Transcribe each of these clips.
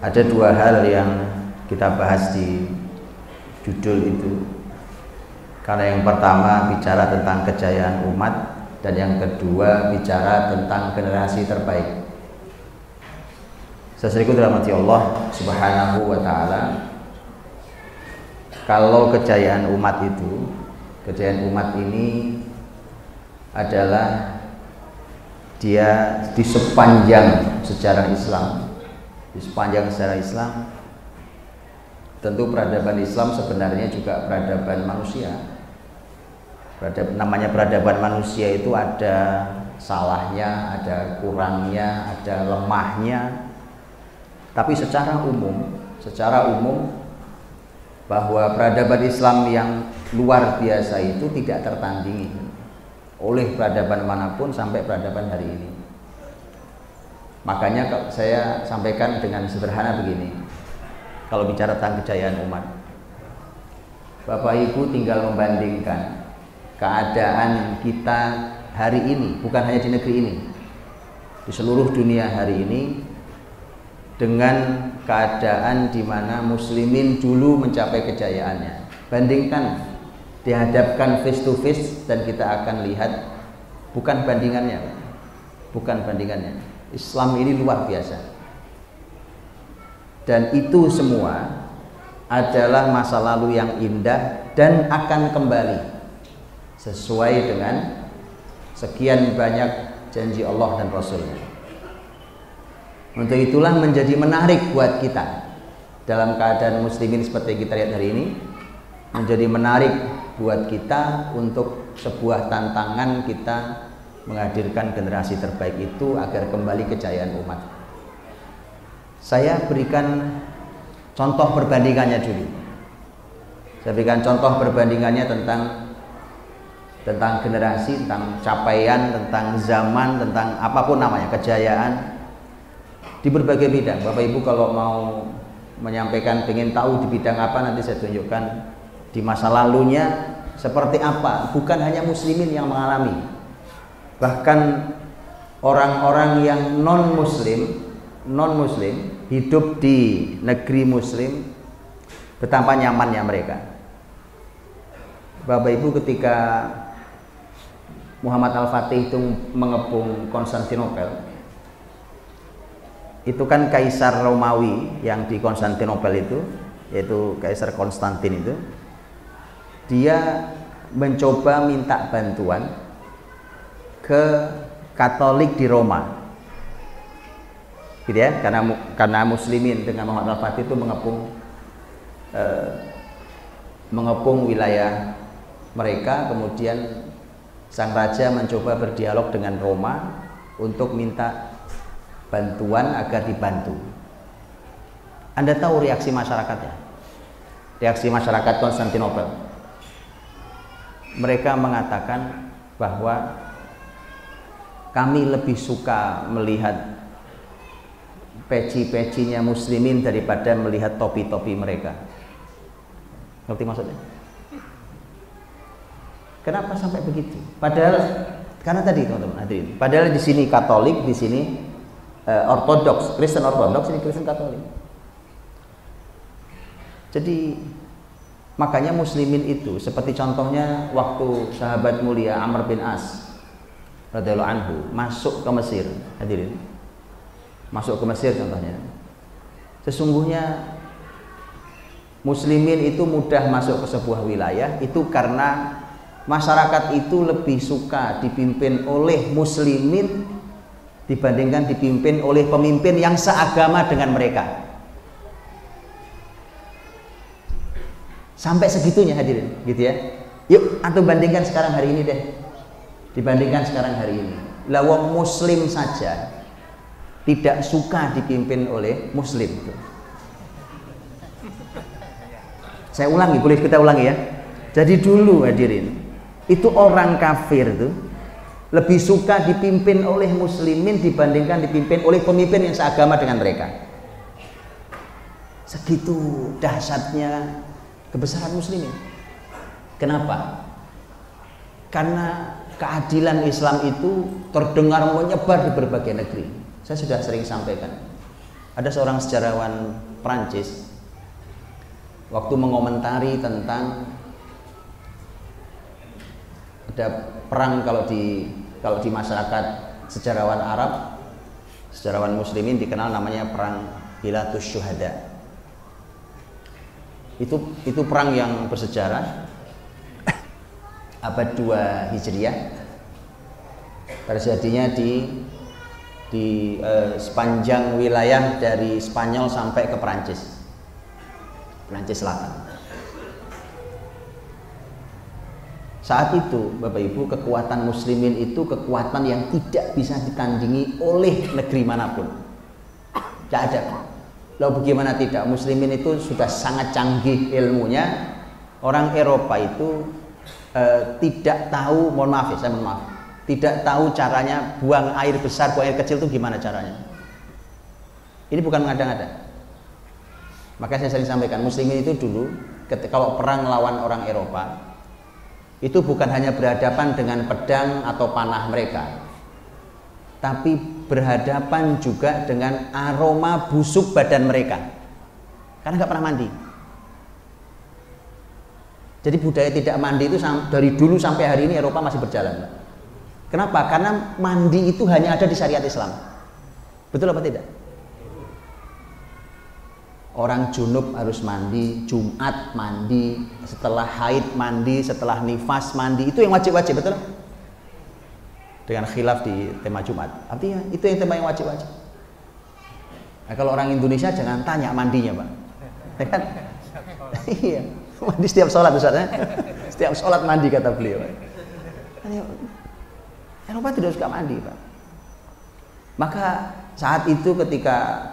Ada dua hal yang kita bahas di judul itu. Karena yang pertama bicara tentang kejayaan umat, dan yang kedua bicara tentang generasi terbaik. Saudaraku dirahmati Allah Subhanahu wa taala, kalau kejayaan umat itu, kejayaan umat ini adalah dia di sepanjang sejarah Islam. Di sepanjang sejarah Islam, tentu peradaban Islam sebenarnya juga peradaban manusia. Namanya peradaban manusia itu ada salahnya, ada kurangnya, ada lemahnya. Tapi secara umum bahwa peradaban Islam yang luar biasa itu tidak tertandingi oleh peradaban manapun sampai peradaban hari ini. Makanya saya sampaikan dengan sederhana begini. Kalau bicara tentang kejayaan umat, Bapak Ibu tinggal membandingkan keadaan kita hari ini, bukan hanya di negeri ini, di seluruh dunia hari ini, dengan keadaan di mana muslimin dulu mencapai kejayaannya. Bandingkan, dihadapkan face to face, dan kita akan lihat bukan bandingannya. Islam ini luar biasa. Dan itu semua adalah masa lalu yang indah dan akan kembali sesuai dengan sekian banyak janji Allah dan Rasulnya. Untuk itulah menjadi menarik buat kita dalam keadaan muslimin seperti kita lihat hari ini, menjadi menarik buat kita untuk sebuah tantangan kita menghadirkan generasi terbaik itu agar kembali kejayaan umat. Saya berikan contoh perbandingannya dulu. Saya berikan contoh perbandingannya tentang generasi, tentang capaian, tentang zaman, tentang apapun namanya, kejayaan di berbagai bidang. Bapak Ibu kalau mau menyampaikan, pengen tahu di bidang apa, nanti saya tunjukkan di masa lalunya seperti apa. Bukan hanya muslimin yang mengalami, bahkan orang-orang yang non muslim hidup di negeri muslim, betapa nyamannya mereka. Bapak Ibu, ketika Muhammad Al-Fatih itu mengepung Konstantinopel, itu kan Kaisar Romawi yang di Konstantinopel itu, yaitu Kaisar Konstantin itu, dia mencoba minta bantuan ke Katolik di Roma, gitu ya, karena muslimin dengan Muhammad Al-Fatih itu mengepung wilayah mereka. Kemudian sang raja mencoba berdialog dengan Roma untuk minta bantuan agar dibantu. Anda tahu reaksi masyarakatnya? Reaksi masyarakat Konstantinopel. Mereka mengatakan bahwa kami lebih suka melihat peci-pecinya muslimin daripada melihat topi-topi mereka. Ngerti maksudnya? Kenapa sampai begitu? Padahal karena tadi teman-teman hadirin, padahal di sini Katolik, di sini Ortodoks, Kristen Ortodoks, ini Kristen Katolik. Jadi makanya muslimin itu seperti contohnya waktu sahabat mulia Amr bin As radhiyallahu anhu masuk ke Mesir, hadirin. Masuk ke Mesir contohnya. Sesungguhnya muslimin itu mudah masuk ke sebuah wilayah itu karena masyarakat itu lebih suka dipimpin oleh muslimin dibandingkan dipimpin oleh pemimpin yang seagama dengan mereka. Sampai segitunya hadirin, gitu ya. Yuk, atau bandingkan sekarang hari ini deh. Dibandingkan sekarang hari ini. Lah wong muslim saja tidak suka dipimpin oleh muslim. Saya ulangi, boleh kita ulangi ya. Jadi dulu hadirin, itu orang kafir tuh lebih suka dipimpin oleh muslimin dibandingkan dipimpin oleh pemimpin yang seagama dengan mereka. Segitu dahsyatnya kebesaran muslimin. Kenapa? Karena keadilan Islam itu terdengar menyebar di berbagai negeri. Saya sudah sering sampaikan. Ada seorang sejarawan Prancis waktu mengomentari tentang ada perang kalau di masyarakat sejarawan Arab, sejarawan Muslimin dikenal namanya perang Bilatus Syuhada. Itu perang yang bersejarah abad 2 Hijriah. Terjadinya di sepanjang wilayah dari Spanyol sampai ke Prancis Selatan. Saat itu Bapak Ibu, kekuatan muslimin itu kekuatan yang tidak bisa ditandingi oleh negeri manapun. Tidak ada. Lalu bagaimana tidak? Muslimin itu sudah sangat canggih ilmunya. Orang Eropa itu tidak tahu, tidak tahu caranya buang air besar, buang air kecil itu gimana caranya. Ini bukan mengada-ngada. Maka saya sering sampaikan, muslimin itu dulu kalau perang lawan orang Eropa itu bukan hanya berhadapan dengan pedang atau panah mereka, tapi berhadapan juga dengan aroma busuk badan mereka, karena nggak pernah mandi. Jadi budaya tidak mandi itu dari dulu sampai hari ini Eropa masih berjalan. Kenapa? Karena mandi itu hanya ada di syariat Islam. Betul apa tidak? Orang junub harus mandi, Jumat mandi, setelah haid mandi, setelah nifas mandi, itu yang wajib-wajib, betul? Dengan khilaf di tema Jumat. Artinya itu yang tema yang wajib-wajib. Nah, kalau orang Indonesia jangan tanya mandinya, Pak. Ya kan? Iya, mandi setiap sholat, Ustaz, ya? Setiap sholat mandi kata beliau. Eropa tidak suka mandi, Pak. Maka saat itu ketika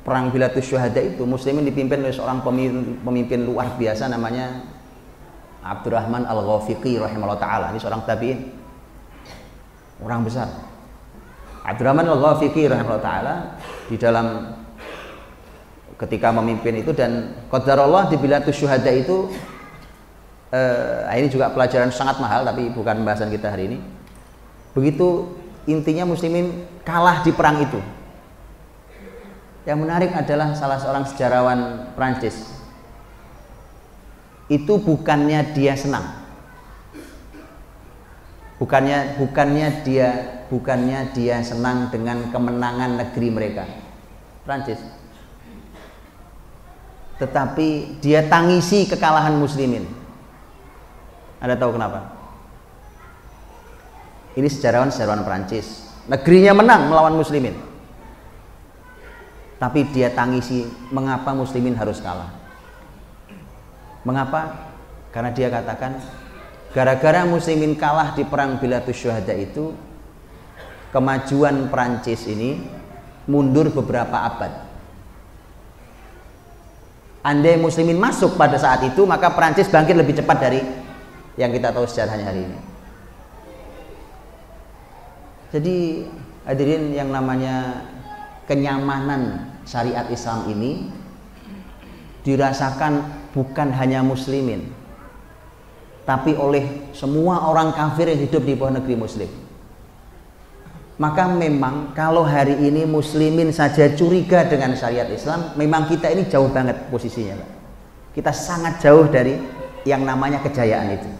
perang Bilatus Syuhada itu, muslimin dipimpin oleh seorang pemimpin luar biasa namanya Abdurrahman Al-Ghafiqi rahimahullah ta'ala. Ini seorang tabi'in, orang besar. Abdurrahman Al-Ghafiqi rahimahullah ta'ala di dalam ketika memimpin itu, dan qadarullah di Bilatus Syuhada itu ini juga pelajaran sangat mahal, tapi bukan pembahasan kita hari ini. Begitu intinya muslimin kalah di perang itu. Yang menarik adalah salah seorang sejarawan Prancis itu bukannya dia senang, bukannya dia senang dengan kemenangan negeri mereka, Prancis, tetapi dia tangisi kekalahan muslimin. Anda tahu kenapa? Ini sejarawan Prancis, negerinya menang melawan muslimin, tapi dia tangisi mengapa muslimin harus kalah. Mengapa? Karena dia katakan gara-gara muslimin kalah di perang Bilatus Syuhada itu, kemajuan Prancis ini mundur beberapa abad. Andai muslimin masuk pada saat itu, maka Prancis bangkit lebih cepat dari yang kita tahu sejarahnya hari ini. Jadi hadirin, yang namanya kenyamanan syariat Islam ini dirasakan bukan hanya muslimin, tapi oleh semua orang kafir yang hidup di bawah negeri muslim. Maka memang kalau hari ini muslimin saja curiga dengan syariat Islam, memang kita ini jauh banget posisinya, Pak. Kita sangat jauh dari yang namanya kejayaan itu.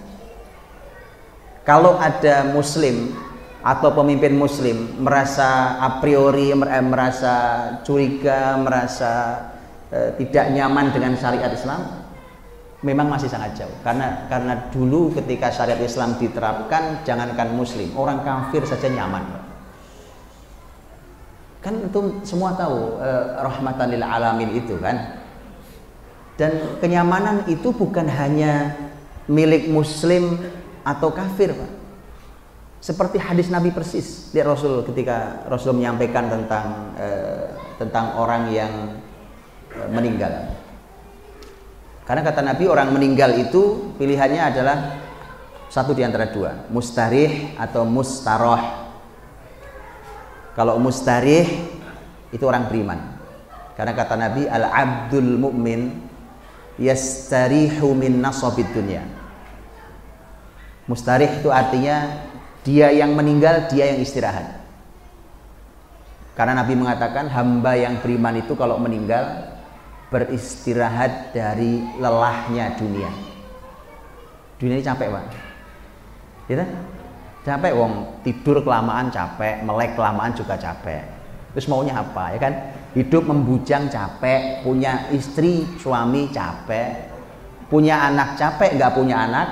Kalau ada muslim atau pemimpin muslim merasa a priori merasa curiga, merasa tidak nyaman dengan syariat Islam, memang masih sangat jauh. Karena dulu ketika syariat Islam diterapkan, jangankan muslim, orang kafir saja nyaman. Kan itu semua tahu rahmatan lil alamin itu kan. Dan kenyamanan itu bukan hanya milik muslim atau kafir, Pak. Seperti hadis Nabi persis. Lihat Rasul ketika Rasul menyampaikan tentang orang yang meninggal. Karena kata Nabi, orang meninggal itu pilihannya adalah satu di antara dua, mustarih atau mustaroh. Kalau mustarih itu orang beriman. Karena kata Nabi, al-abdul mu'min yastarihu min nasabid dunya. Mustarih itu artinya dia yang meninggal, dia yang istirahat. Karena Nabi mengatakan hamba yang beriman itu kalau meninggal beristirahat dari lelahnya dunia. Dunia ini capek, Pak. Gitu? Capek, wong tidur kelamaan capek, melek kelamaan juga capek. Terus maunya apa, ya kan? Hidup membujang capek, punya istri, suami capek, punya anak capek, nggak punya anak.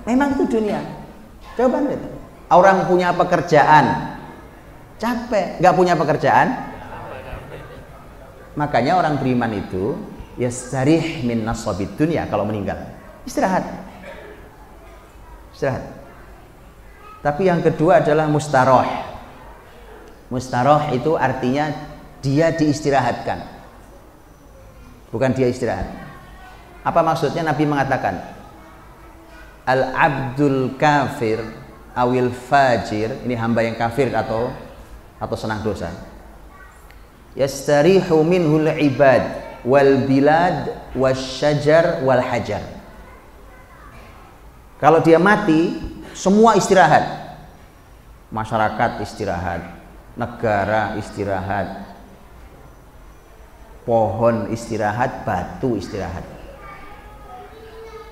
Memang itu dunia. Coba lihat. Orang punya pekerjaan capek, nggak punya pekerjaan. Makanya orang beriman itu yastarih min nasabid dunya, kalau meninggal istirahat. Tapi yang kedua adalah mustaroh. Mustaroh itu artinya dia diistirahatkan, bukan dia istirahat. Apa maksudnya? Nabi mengatakan al abdul kafir awil fajir, ini hamba yang kafir atau senang dosa, yastarihu minhul ibad wal bilad wasyajar wal hajar. Kalau dia mati, semua istirahat. Masyarakat istirahat, negara istirahat, pohon istirahat, batu istirahat.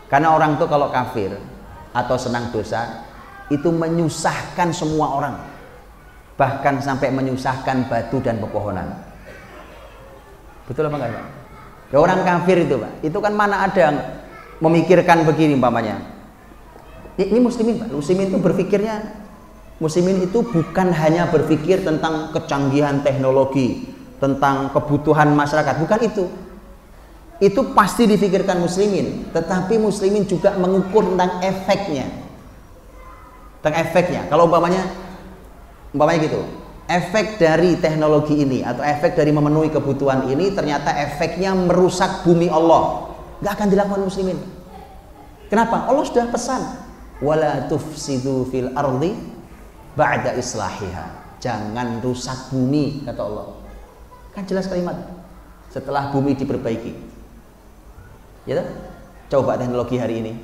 Karena orang tuh kalau kafir atau senang dosa itu menyusahkan semua orang, bahkan sampai menyusahkan batu dan pepohonan. Betul apa enggak, Pak? Ya, orang kafir itu, Pak, itu kan mana ada yang memikirkan begini umpamanya. Ini muslimin, Pak. Muslimin itu berpikirnya, muslimin itu bukan hanya berpikir tentang kecanggihan teknologi, tentang kebutuhan masyarakat, bukan itu. Itu pasti difikirkan muslimin, tetapi muslimin juga mengukur tentang efeknya. Tentang efeknya. Kalau umpamanya gitu, efek dari teknologi ini atau efek dari memenuhi kebutuhan ini ternyata efeknya merusak bumi Allah, nggak akan dilakukan muslimin. Kenapa? Allah sudah pesan, wala tufsidu fil ardi ba'da islahiha, jangan rusak bumi, kata Allah. Kan jelas kalimat setelah bumi diperbaiki. Ya, coba teknologi hari ini,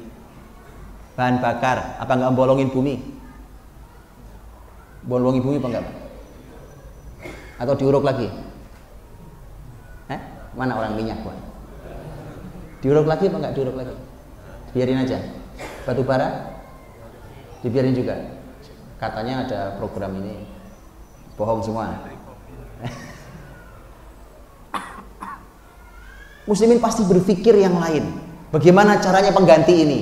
bahan bakar apa nggak bolongin bumi? Bolongin bumi apa enggak, Pak? Atau diuruk lagi? Mana orang minyak, Pak? Diuruk lagi apa enggak diuruk lagi? Biarin aja. Batu bara dibiarin juga. Katanya ada program ini. Bohong semua. Muslimin pasti berpikir yang lain. Bagaimana caranya pengganti ini?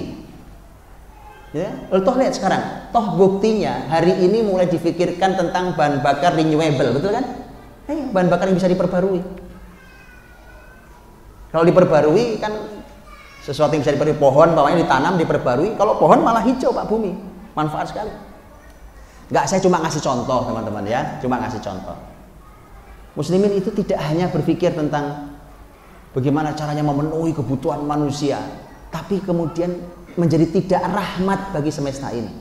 Ya, toh lihat sekarang, toh buktinya hari ini mulai difikirkan tentang bahan bakar renewable, betul kan? Bahan bakar yang bisa diperbarui. Kalau diperbarui kan sesuatu yang bisa diperbarui, pohon bawahnya ditanam, diperbarui. Kalau pohon malah hijau, Pak, bumi, manfaat sekali. Enggak, saya cuma ngasih contoh, teman-teman, ya, cuma ngasih contoh. Muslimin itu tidak hanya berpikir tentang bagaimana caranya memenuhi kebutuhan manusia, tapi kemudian menjadi tidak rahmat bagi semesta ini.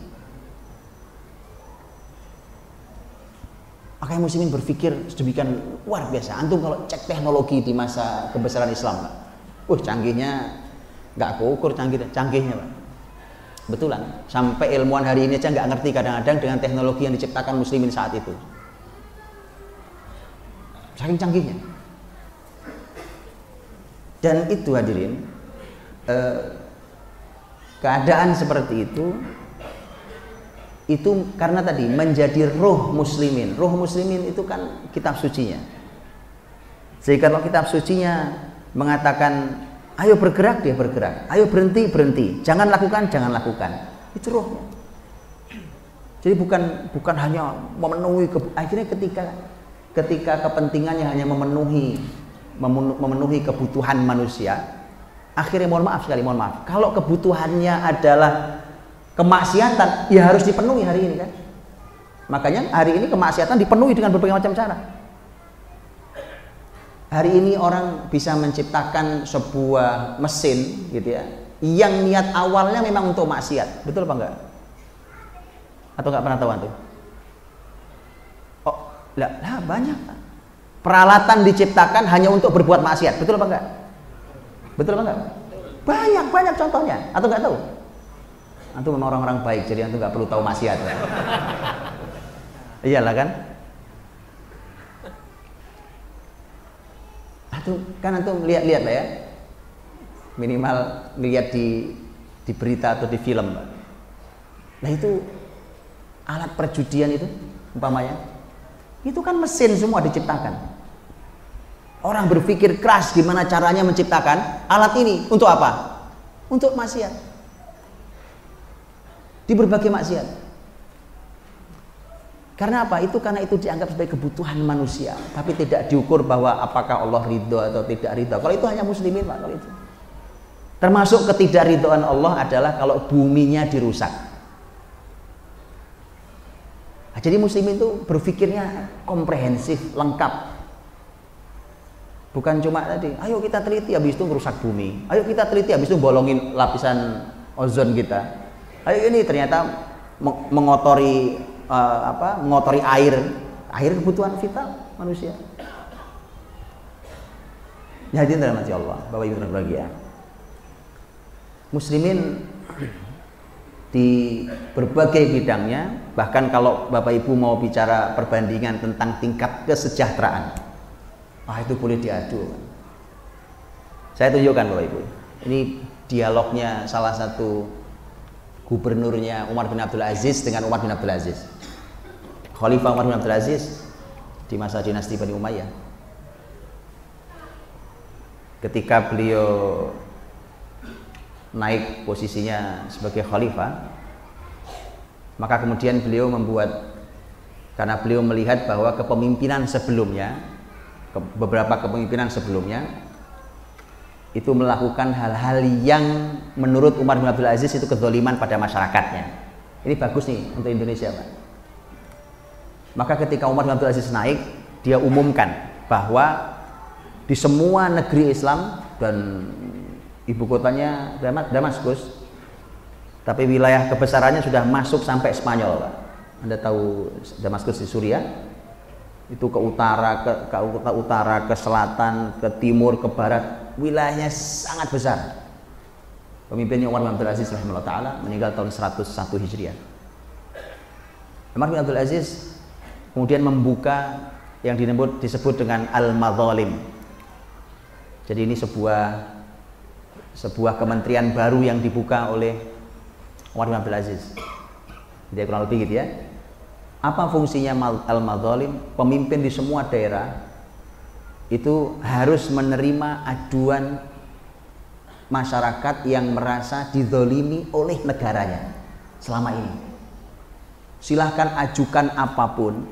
Makanya muslimin berpikir sedemikian luar biasa. Antum kalau cek teknologi di masa kebesaran Islam, Pak, canggihnya nggak keukur canggihnya, Pak. Betulan, sampai ilmuwan hari ini aja nggak ngerti kadang-kadang dengan teknologi yang diciptakan muslimin saat itu. Saking canggihnya. Dan itu hadirin, keadaan seperti itu karena tadi menjadi ruh muslimin. Ruh muslimin itu kan kitab sucinya. Sehingga kalau kitab sucinya mengatakan ayo bergerak, dia bergerak, ayo berhenti, jangan lakukan, itu ruhnya. Jadi bukan hanya memenuhi akhirnya ketika kepentingannya hanya memenuhi kebutuhan manusia, akhirnya mohon maaf, kalau kebutuhannya adalah kemaksiatan, ya harus dipenuhi hari ini, kan? Makanya hari ini kemaksiatan dipenuhi dengan berbagai macam cara. Hari ini orang bisa menciptakan sebuah mesin, gitu ya, yang niat awalnya memang untuk maksiat, betul apa enggak? Atau enggak pernah tahu antum? Oh, lah banyak. Peralatan diciptakan hanya untuk berbuat maksiat, betul apa enggak? Betul apa enggak? Banyak contohnya. Atau enggak tahu? Antum memang orang-orang baik, jadi antum enggak perlu tahu maksiat. Iyalah kan? Itu kan antum lihat-lihat lah ya. Minimal lihat di berita atau di film. Nah itu alat perjudian itu umpamanya, itu kan mesin semua diciptakan. Orang berpikir keras gimana caranya menciptakan alat ini untuk apa? Untuk maksiat. Di berbagai maksiat. Karena apa? Karena itu dianggap sebagai kebutuhan manusia, tapi tidak diukur bahwa apakah Allah ridho atau tidak ridho. Kalau itu hanya muslimin, Pak, kalau itu. Termasuk ketidakridhoan Allah adalah kalau buminya dirusak. Nah, jadi muslimin itu berpikirnya komprehensif, lengkap. Bukan cuma tadi, ayo kita teliti habis itu merusak bumi. Ayo kita teliti habis itu bolongin lapisan ozon kita. Ayo ini ternyata mengotori mengotori air kebutuhan vital manusia. Hadirin dirahmati Allah, Bapak Ibu berbahagia. Muslimin di berbagai bidangnya, bahkan kalau Bapak Ibu mau bicara perbandingan tentang tingkat kesejahteraan, itu boleh diadu. Saya tunjukkan Bapak Ibu. Ini dialognya salah satu gubernurnya Umar bin Abdul Aziz dengan Umar bin Abdul Aziz. Khalifah Umar bin Abdul Aziz di masa dinasti Bani Umayyah. Ketika beliau naik posisinya sebagai khalifah, maka kemudian beliau karena beliau melihat bahwa beberapa kepemimpinan sebelumnya itu melakukan hal-hal yang menurut Umar bin Abdul Aziz itu kezaliman pada masyarakatnya. Ini bagus nih untuk Indonesia, Pak. Maka ketika Umar bin Abdul Aziz naik, dia umumkan bahwa di semua negeri Islam dan ibu kotanya Damaskus, tapi wilayah kebesarannya sudah masuk sampai Spanyol, Pak. Anda tahu Damaskus di Suriah, itu ke utara, ke selatan, ke timur, ke barat, wilayahnya sangat besar. Pemimpinnya Umar bin Abdul Aziz rahimahullah taala meninggal tahun 101 Hijriah. Umar bin Abdul Aziz kemudian membuka yang disebut dengan al-madzalim. Jadi ini sebuah kementerian baru yang dibuka oleh Umar bin Abdul Aziz. Jadi kurang lebih gitu ya. Apa fungsinya al-madzalim? Pemimpin di semua daerah itu harus menerima aduan masyarakat yang merasa dizalimi oleh negaranya selama ini. Silahkan ajukan apapun,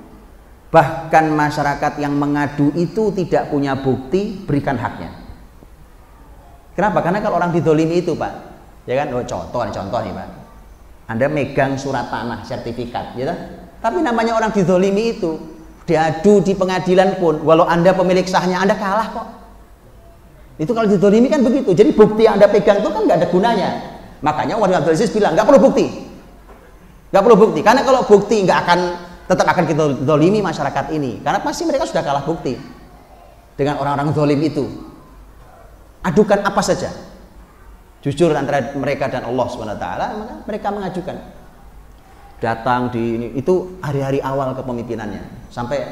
bahkan masyarakat yang mengadu itu tidak punya bukti, berikan haknya. Kenapa? Karena kalau orang dizalimi itu, Pak, ya kan, contoh nih, Pak, Anda megang surat tanah sertifikat, ya kan? Tapi namanya orang dizalimi itu, diadu di pengadilan pun, walau Anda pemilik sahnya, Anda kalah kok. Itu kalau dizalimi kan begitu. Jadi bukti yang Anda pegang itu kan nggak ada gunanya. Makanya Umar bin Abdul Aziz bilang nggak perlu bukti, karena kalau bukti tetap akan kita zalimi masyarakat ini, karena pasti mereka sudah kalah bukti dengan orang-orang zalim itu. Adukan apa saja, jujur antara mereka dan Allah SWT, maka mereka mengajukan. Datang itu hari-hari awal kepemimpinannya, sampai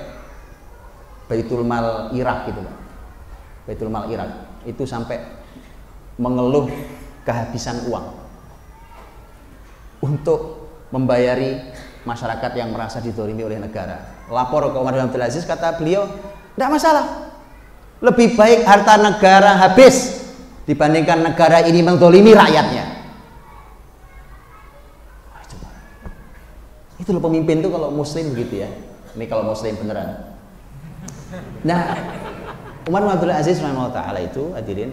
Baitul Mal Irak gitu, Pak. Baitul Mal Irak itu sampai mengeluh kehabisan uang untuk membayari masyarakat yang merasa dizalimi oleh negara. Lapor ke Umar bin Abdul Aziz, kata beliau, tidak masalah, lebih baik harta negara habis dibandingkan negara ini menzalimi rakyatnya. Itu loh pemimpin tuh kalau muslim begitu ya. Ini kalau muslim beneran. Nah, Umar bin Abdul Aziz rahimahullah ta'ala itu, hadirin,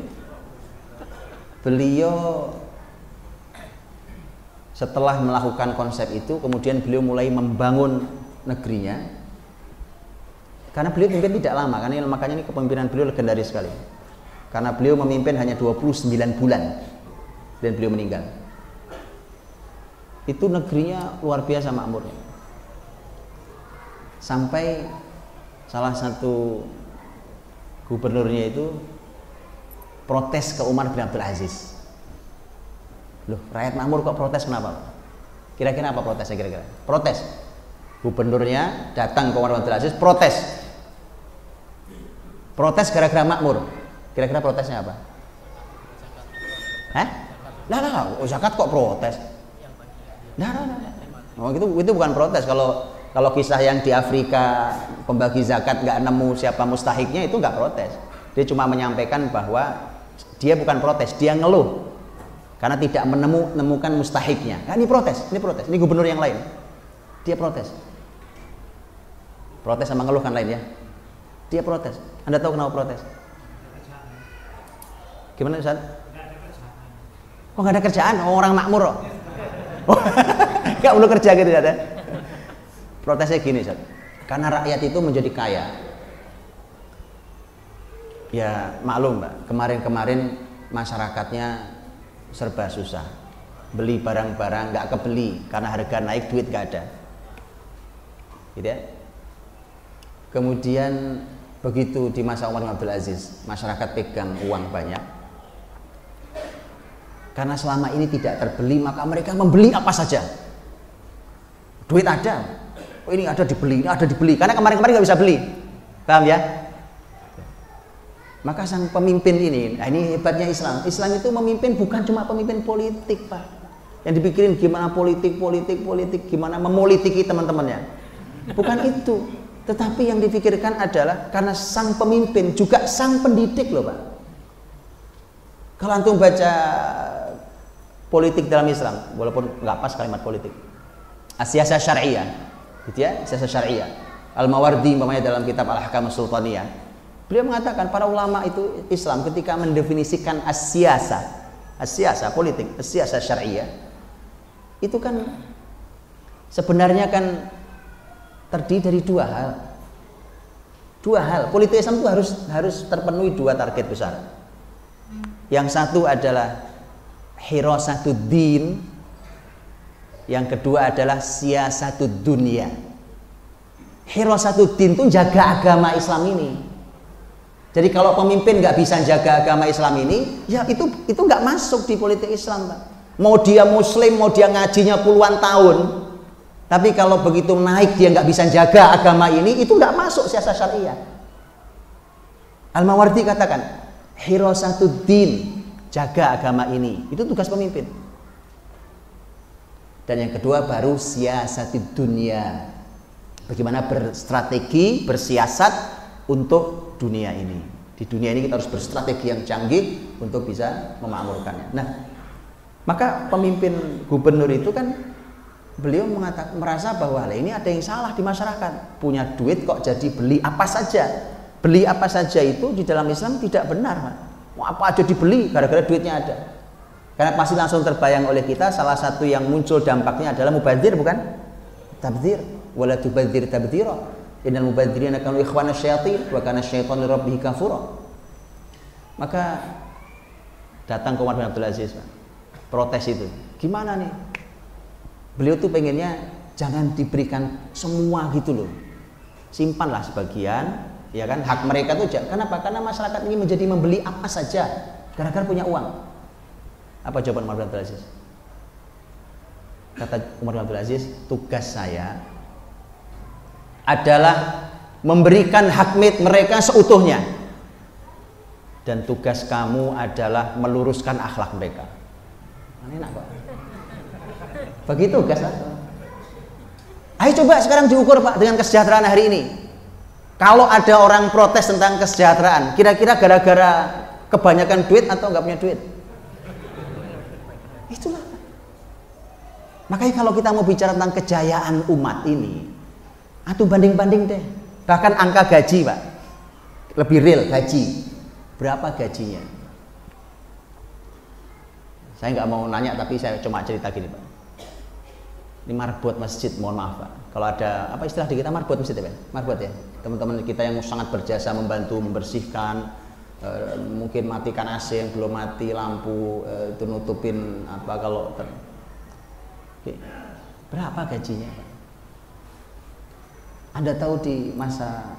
beliau setelah melakukan konsep itu, kemudian beliau mulai membangun negerinya. Karena beliau memimpin tidak lama, karena makanya ini kepemimpinan beliau legendaris sekali. Karena beliau memimpin hanya 29 bulan dan beliau meninggal. Itu negerinya luar biasa makmurnya. Sampai salah satu gubernurnya itu protes ke Umar bin Abdul Aziz. Loh, rakyat makmur kok protes, kenapa? Kira-kira apa protesnya kira-kira? Protes. Gubernurnya datang ke Umar bin Abdul Aziz, protes Protes gara-gara makmur. Kira-kira protesnya apa? Hah? Lah, zakat kok protes? Nah. Oh, itu bukan protes. Kalau kisah yang di Afrika pembagi zakat nggak nemu siapa mustahiknya, itu nggak protes. Dia cuma menyampaikan bahwa dia bukan protes, dia ngeluh karena tidak menemukan mustahiknya. Nah, ini protes. Ini gubernur yang lain. Dia protes. Protes sama ngeluh kan lain ya. Dia protes. Anda tahu kenapa protes? Gimana Ustaz? Oh, nggak ada kerjaan? Oh, orang makmur. Oh. Nggak perlu kerja gitu ya. Protesnya gini Ustaz. Karena rakyat itu menjadi kaya. Ya maklum Mbak, kemarin masyarakatnya serba susah. Beli barang-barang nggak kebeli karena harga naik, duit nggak ada. Gitu ya. Kemudian begitu di masa Umar bin Abdul Aziz, masyarakat pegang uang banyak. Karena selama ini tidak terbeli, maka mereka membeli apa saja. Duit ada, oh, ini ada dibeli, ini ada dibeli. Karena kemarin-kemarin nggak bisa beli, paham ya? Maka sang pemimpin ini, nah ini hebatnya Islam. Islam itu memimpin bukan cuma pemimpin politik, Pak. Yang dipikirin gimana politik, gimana memolitiki teman-temannya. Bukan itu. Tetapi yang dipikirkan adalah karena sang pemimpin juga sang pendidik loh, Pak. Kalau antum baca politik dalam Islam, walaupun nggak pas kalimat politik, as-siyasah syar'iyah, gitu ya, siyasah syar'iyah. Al-Mawardi umpamanya dalam kitab Al-Ahkam Sultaniyah, beliau mengatakan para ulama itu Islam ketika mendefinisikan as-siyasah politik, as-siyasah syar'iyah, itu kan sebenarnya kan terdiri dari dua hal. Politik Islam itu harus terpenuhi dua target besar. Yang satu adalah hirasatuddin, yang kedua adalah siyasatud dunia. Hirasatuddin itu jaga agama Islam ini. Jadi kalau pemimpin nggak bisa jaga agama Islam ini, ya itu nggak masuk di politik Islam, Pak. Mau dia Muslim, mau dia ngajinya puluhan tahun, tapi kalau begitu naik dia nggak bisa jaga agama ini, itu nggak masuk siasat syariah. Al-Mawardi katakan, hirasatuddin, jaga agama ini, itu tugas pemimpin. Dan yang kedua baru siasatid dunia, bagaimana berstrategi, bersiasat untuk dunia ini. Di dunia ini kita harus berstrategi yang canggih untuk bisa memakmurkannya. Nah, maka pemimpin gubernur itu kan beliau merasa bahwa ini ada yang salah di masyarakat. Punya duit kok jadi beli apa saja. Beli apa saja itu di dalam Islam tidak benar, Pak. Mau apa aja dibeli gara-gara duitnya ada. Karena pasti langsung terbayang oleh kita salah satu yang muncul dampaknya adalah mubadzir, bukan? Tabdzir, wala tubadzir tabdzira. Innal mubadzirina kanu ikhwana syayatin wa kana syaitanu rabbih kafura. Maka datang ke Umar bin Abdul Aziz, Pak. Protes itu. Gimana nih? Beliau tuh pengennya jangan diberikan semua gitu loh. Simpanlah sebagian, ya kan? Hak mereka tuh kenapa? Karena masyarakat ini menjadi membeli apa saja gara-gara punya uang. Apa jawaban Umar bin Abdul Aziz? Kata Umar bin Abdul Aziz, tugas saya adalah memberikan hak milik mereka seutuhnya, dan tugas kamu adalah meluruskan akhlak mereka. Enak kok. Begitu tugas. Ayo coba sekarang diukur, Pak, dengan kesejahteraan hari ini. Kalau ada orang protes tentang kesejahteraan, kira-kira gara-gara kebanyakan duit atau nggak punya duit? Itulah. Makanya kalau kita mau bicara tentang kejayaan umat ini, atau banding-banding deh. Bahkan angka gaji, Pak, lebih real gaji. Berapa gajinya? Saya nggak mau nanya, tapi saya cuma cerita gini, Pak. Ini marbot masjid, mohon maaf, Pak. Kalau ada apa istilah di kita marbot masjid ya, Pak? Marbot ya. Teman-teman kita yang sangat berjasa membantu membersihkan, mungkin matikan AC yang belum mati, lampu itu nutupin apa kalau berapa gajinya, Pak? Anda tahu di masa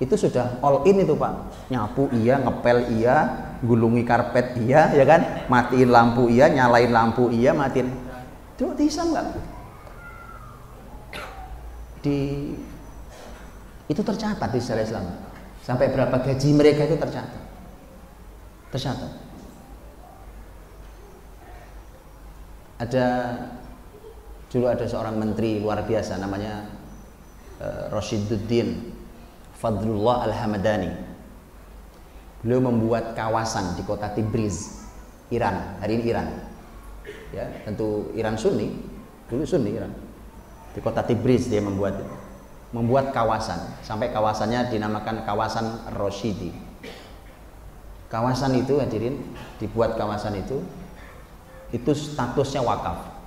itu sudah all in itu, Pak. Nyapu iya, ngepel iya, gulungi karpet iya, ya kan? Matiin lampu iya, nyalain lampu iya, matiin. Itu di Islam nggak? Itu tercatat di sejarah Islam. Sampai berapa gaji mereka itu tercatat. Dulu ada seorang menteri luar biasa namanya Rashiduddin Fadlullah Al-Hamadani. Beliau membuat kawasan di kota Tabriz, Iran. Hari ini Iran, ya tentu Iran Sunni, dulu Sunni Iran. Di kota Tabriz dia membuat kawasan, sampai kawasannya dinamakan kawasan Roshidi. Kawasan itu hadirin, dibuat kawasan itu statusnya wakaf.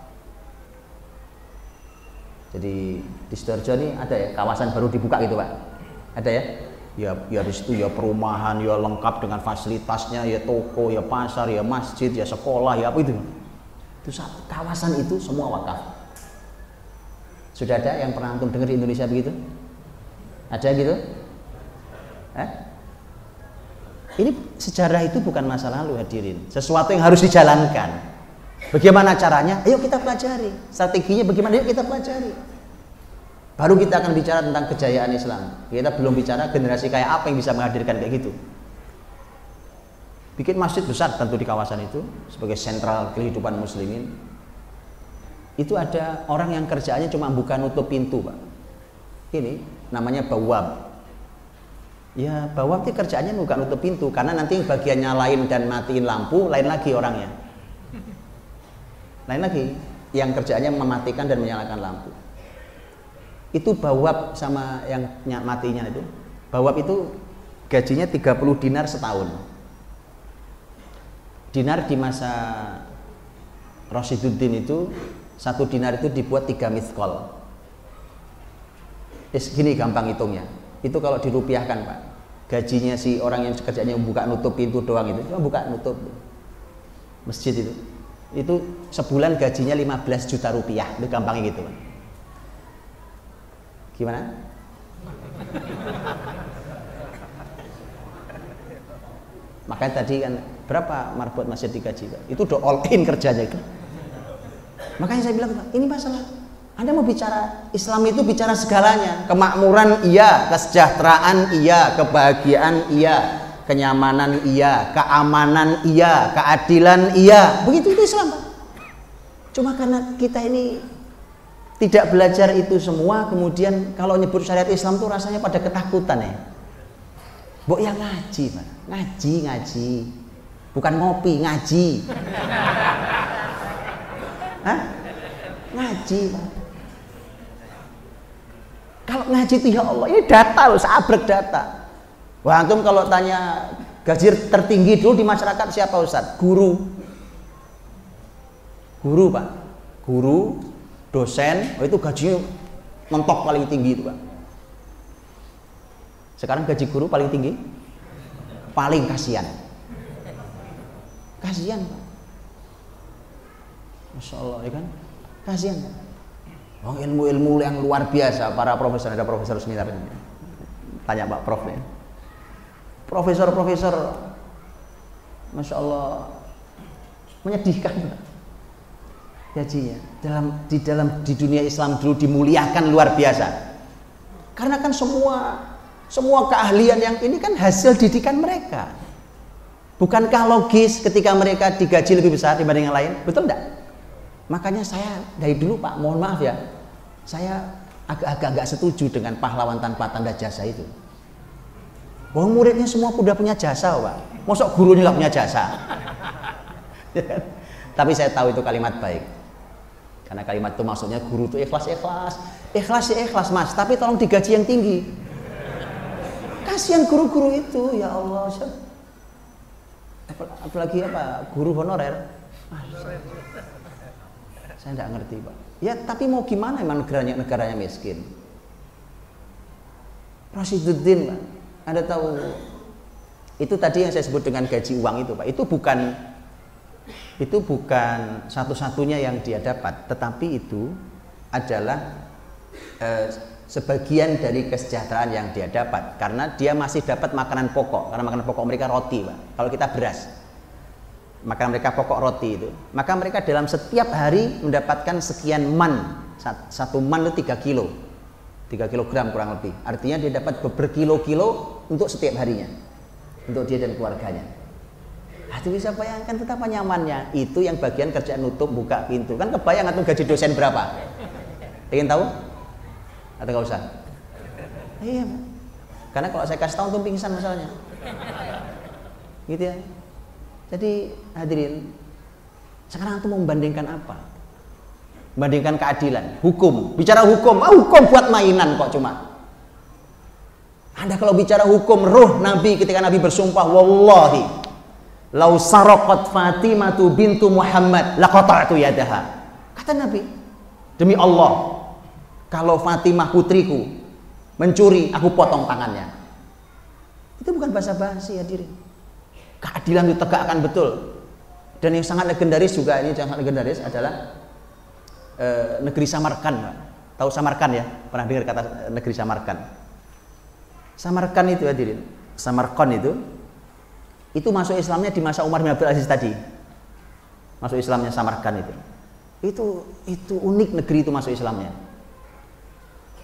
Jadi di Sidoarjo ini ada ya kawasan baru dibuka gitu Pak, ada ya? Ya di situ ya perumahan, ya lengkap dengan fasilitasnya, ya toko, ya pasar, ya masjid, ya sekolah, ya apa itu. Itu kawasan itu semua wakaf. Sudah ada yang pernah antum dengar di Indonesia begitu? Ada gitu? Ini sejarah itu bukan masa lalu hadirin, sesuatu yang harus dijalankan. Bagaimana caranya? Ayo kita pelajari. Strateginya bagaimana? Ayo kita pelajari. Baru kita akan bicara tentang kejayaan Islam. Kita belum bicara generasi kayak apa yang bisa menghadirkan kayak gitu. Bikin masjid besar tentu di kawasan itu sebagai sentral kehidupan muslimin. Itu ada orang yang kerjaannya cuma buka nutup pintu Pak. Ini namanya bawab. Ya bawab itu kerjaannya buka nutup pintu, karena nanti bagian nyalain dan matiin lampu lain lagi orangnya. Lain lagi yang kerjaannya mematikan dan menyalakan lampu. Itu bawab sama yang matinya itu. Bawab itu gajinya 30 dinar setahun. Dinar di masa Rashiduddin itu, 1 dinar itu dibuat 3 mithqal. Gini gampang hitungnya. Itu kalau dirupiahkan Pak, gajinya si orang yang kerjanya buka nutup pintu doang itu, cuma buka nutup masjid itu sebulan gajinya 15 juta rupiah. Itu gampangnya gitu Pak. Gimana? Makanya tadi kan berapa marbot masjid digaji Pak? Itu udah all in kerjanya kan? Makanya saya bilang Pak, ini masalah Anda mau bicara Islam itu bicara segalanya. Kemakmuran iya, kesejahteraan iya, kebahagiaan iya, kenyamanan iya, keamanan iya, keadilan iya. Begitu itu Islam Pak. Cuma karena kita ini tidak belajar itu semua, kemudian kalau nyebut syariat Islam tuh rasanya pada ketakutan ya. Mbok yang ngaji Pak, ngaji, bukan ngopi, ngaji. Hah? Ngaji Pak. Kalau ngaji itu ya Allah, ini data loh, seabrek data. Wah antum kalau tanya gaji tertinggi dulu di masyarakat siapa Ustaz? Guru Pak, guru, dosen, itu gajinya mentok paling tinggi itu Pak. Sekarang gaji guru paling tinggi, paling kasihan Pak. Masya Allah ya kan, kasihan Pak. Oh, ilmu-ilmu yang luar biasa, para profesor, ada profesor seminar ini. Tanya Pak Prof ya. Profesor, Masya Allah, menyedihkan Pak. Gajinya di dunia Islam dulu dimuliakan luar biasa, karena kan semua keahlian yang ini kan hasil didikan mereka. Bukankah logis ketika mereka digaji lebih besar dibanding yang lain? Betul enggak? Makanya saya dari dulu Pak, mohon maaf ya, saya agak-agak nggak setuju dengan pahlawan tanpa tanda jasa itu. Bahwa muridnya semua udah punya jasa Pak, mosok gurunya nggak punya jasa. Tapi saya tahu itu kalimat baik, karena kalimat itu maksudnya guru itu ikhlas Mas, tapi tolong digaji yang tinggi. Kasihan guru-guru itu, ya Allah. Apalagi guru honorer. Saya tidak ngerti Pak. Ya tapi mau gimana, emang negaranya miskin. Rashiduddin Pak, Anda tahu itu tadi yang saya sebut dengan gaji uang itu Pak, itu bukan satu-satunya yang dia dapat, tetapi itu adalah sebagian dari kesejahteraan yang dia dapat, karena dia masih dapat makanan pokok, karena makanan pokok mereka roti Pak. Kalau kita beras, makanan mereka pokok roti itu, maka mereka dalam setiap hari mendapatkan sekian man. 1 man itu 3 kilo. 3 3 kilogram kurang lebih. Artinya dia dapat berkilo-kilo untuk setiap harinya, untuk dia dan keluarganya. Itu bisa bayangkan betapa nyamannya. Itu yang bagian kerjaan nutup buka pintu. Kan kebayang atau gaji dosen berapa? Ingin tahu? Atau nggak usah? Iya. Karena kalau saya kasih tahu tuh pingsan masalahnya. Gitu ya. Jadi hadirin, sekarang tuh membandingkan apa? Membandingkan keadilan, hukum. Bicara hukum, hukum buat mainan kok cuma. Anda kalau bicara hukum, ruh Nabi ketika Nabi bersumpah, wallahi lau saraqat Fatimatu bintu Muhammad laqata'tu yadaha. Kata Nabi, demi Allah, kalau Fatimah putriku mencuri, aku potong tangannya. Itu bukan basa-basi hadirin. Keadilan ditegakkan betul. Dan yang sangat legendaris juga, ini yang sangat legendaris adalah negeri Samarkand. Tahu Samarkand ya? Pernah dengar kata negeri Samarkand? Samarkand itu hadirin, Samarkand itu masuk Islamnya di masa Umar bin Abdul Aziz tadi. Masuk Islamnya Samarkand itu unik negeri itu masuk Islamnya.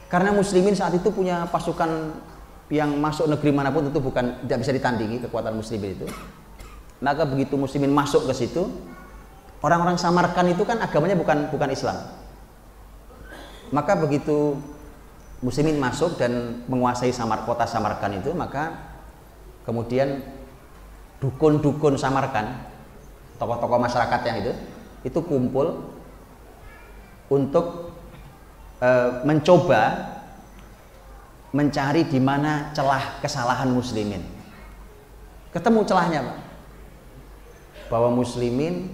Karena muslimin saat itu punya pasukan yang masuk negeri manapun itu tidak bisa ditandingi kekuatan muslimin itu. Maka begitu muslimin masuk ke situ, orang-orang Samarkand itu kan agamanya bukan Islam. Maka begitu muslimin masuk dan menguasai kota Samarkand itu, maka kemudian dukun-dukun Samarkand, tokoh-tokoh masyarakat yang itu kumpul untuk mencoba mencari di mana celah kesalahan muslimin. Ketemu celahnya, Pak. Bahwa muslimin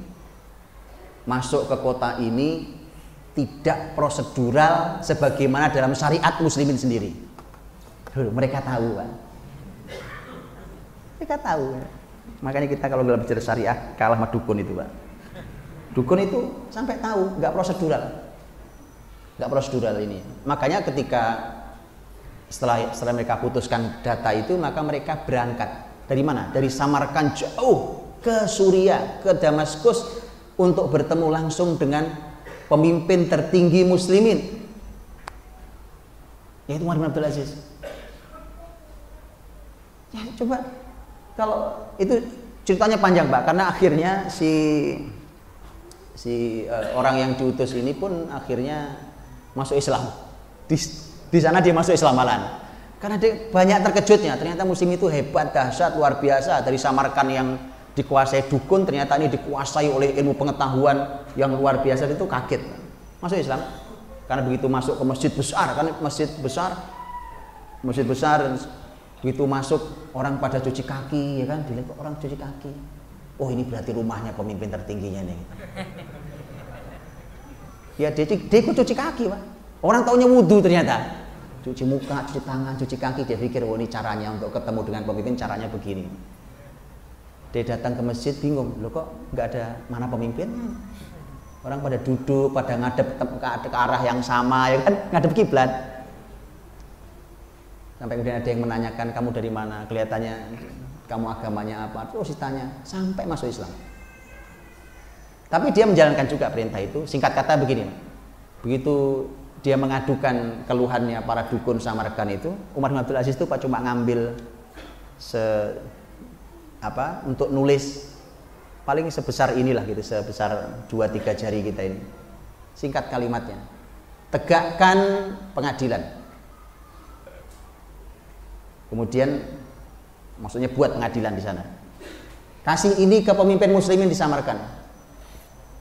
masuk ke kota ini tidak prosedural sebagaimana dalam syariat muslimin sendiri. Mereka tahu, Pak. Mereka tahu. Makanya kita kalau dalam bicara syariah kalah sama dukun itu, Pak. Dukun itu sampai tahu, nggak prosedural ini. Makanya ketika setelah mereka putuskan data itu, maka mereka berangkat dari mana? Dari Samarkand jauh ke Suriah, ke Damaskus untuk bertemu langsung dengan pemimpin tertinggi muslimin, yaitu Umar bin Abdul Aziz. Ya coba, kalau itu ceritanya panjang, Pak, karena akhirnya si orang yang diutus ini pun akhirnya masuk Islam. Di sana dia masuk Islam malahan. Karena dia banyak terkejutnya, ternyata muslim itu hebat, dahsyat, luar biasa. Dari Samarkand yang dikuasai dukun, ternyata ini dikuasai oleh ilmu pengetahuan yang luar biasa. Itu kaget, masuk Islam. Karena begitu masuk ke masjid besar, kan masjid besar, begitu masuk orang pada cuci kaki, ya kan, dilihat orang cuci kaki. Oh, ini berarti rumahnya pemimpin tertingginya nih. Ya dia ikut cuci kaki, Pak. Orang taunya wudhu ternyata. Cuci muka, cuci tangan, cuci kaki. Dia pikir, oh ini caranya untuk ketemu dengan pemimpin, caranya begini. Dia datang ke masjid bingung, loh kok nggak ada mana pemimpinnya? Orang pada duduk, pada ngadep ke arah yang sama, ya kan, ngadep kiblat. Sampai kemudian ada yang menanyakan, kamu dari mana? Kelihatannya kamu agamanya apa? Terus ditanya, sampai masuk Islam. Tapi dia menjalankan juga perintah itu. Singkat kata begini, begitu dia mengadukan keluhannya para dukun Samarkand itu, Umar bin Abdul Aziz itu Pak cuma ngambil untuk nulis paling sebesar inilah gitu, sebesar 2-3 jari kita ini. Singkat kalimatnya, tegakkan pengadilan. Kemudian maksudnya buat pengadilan di sana. Kasih ini ke pemimpin muslimin di Samarkand.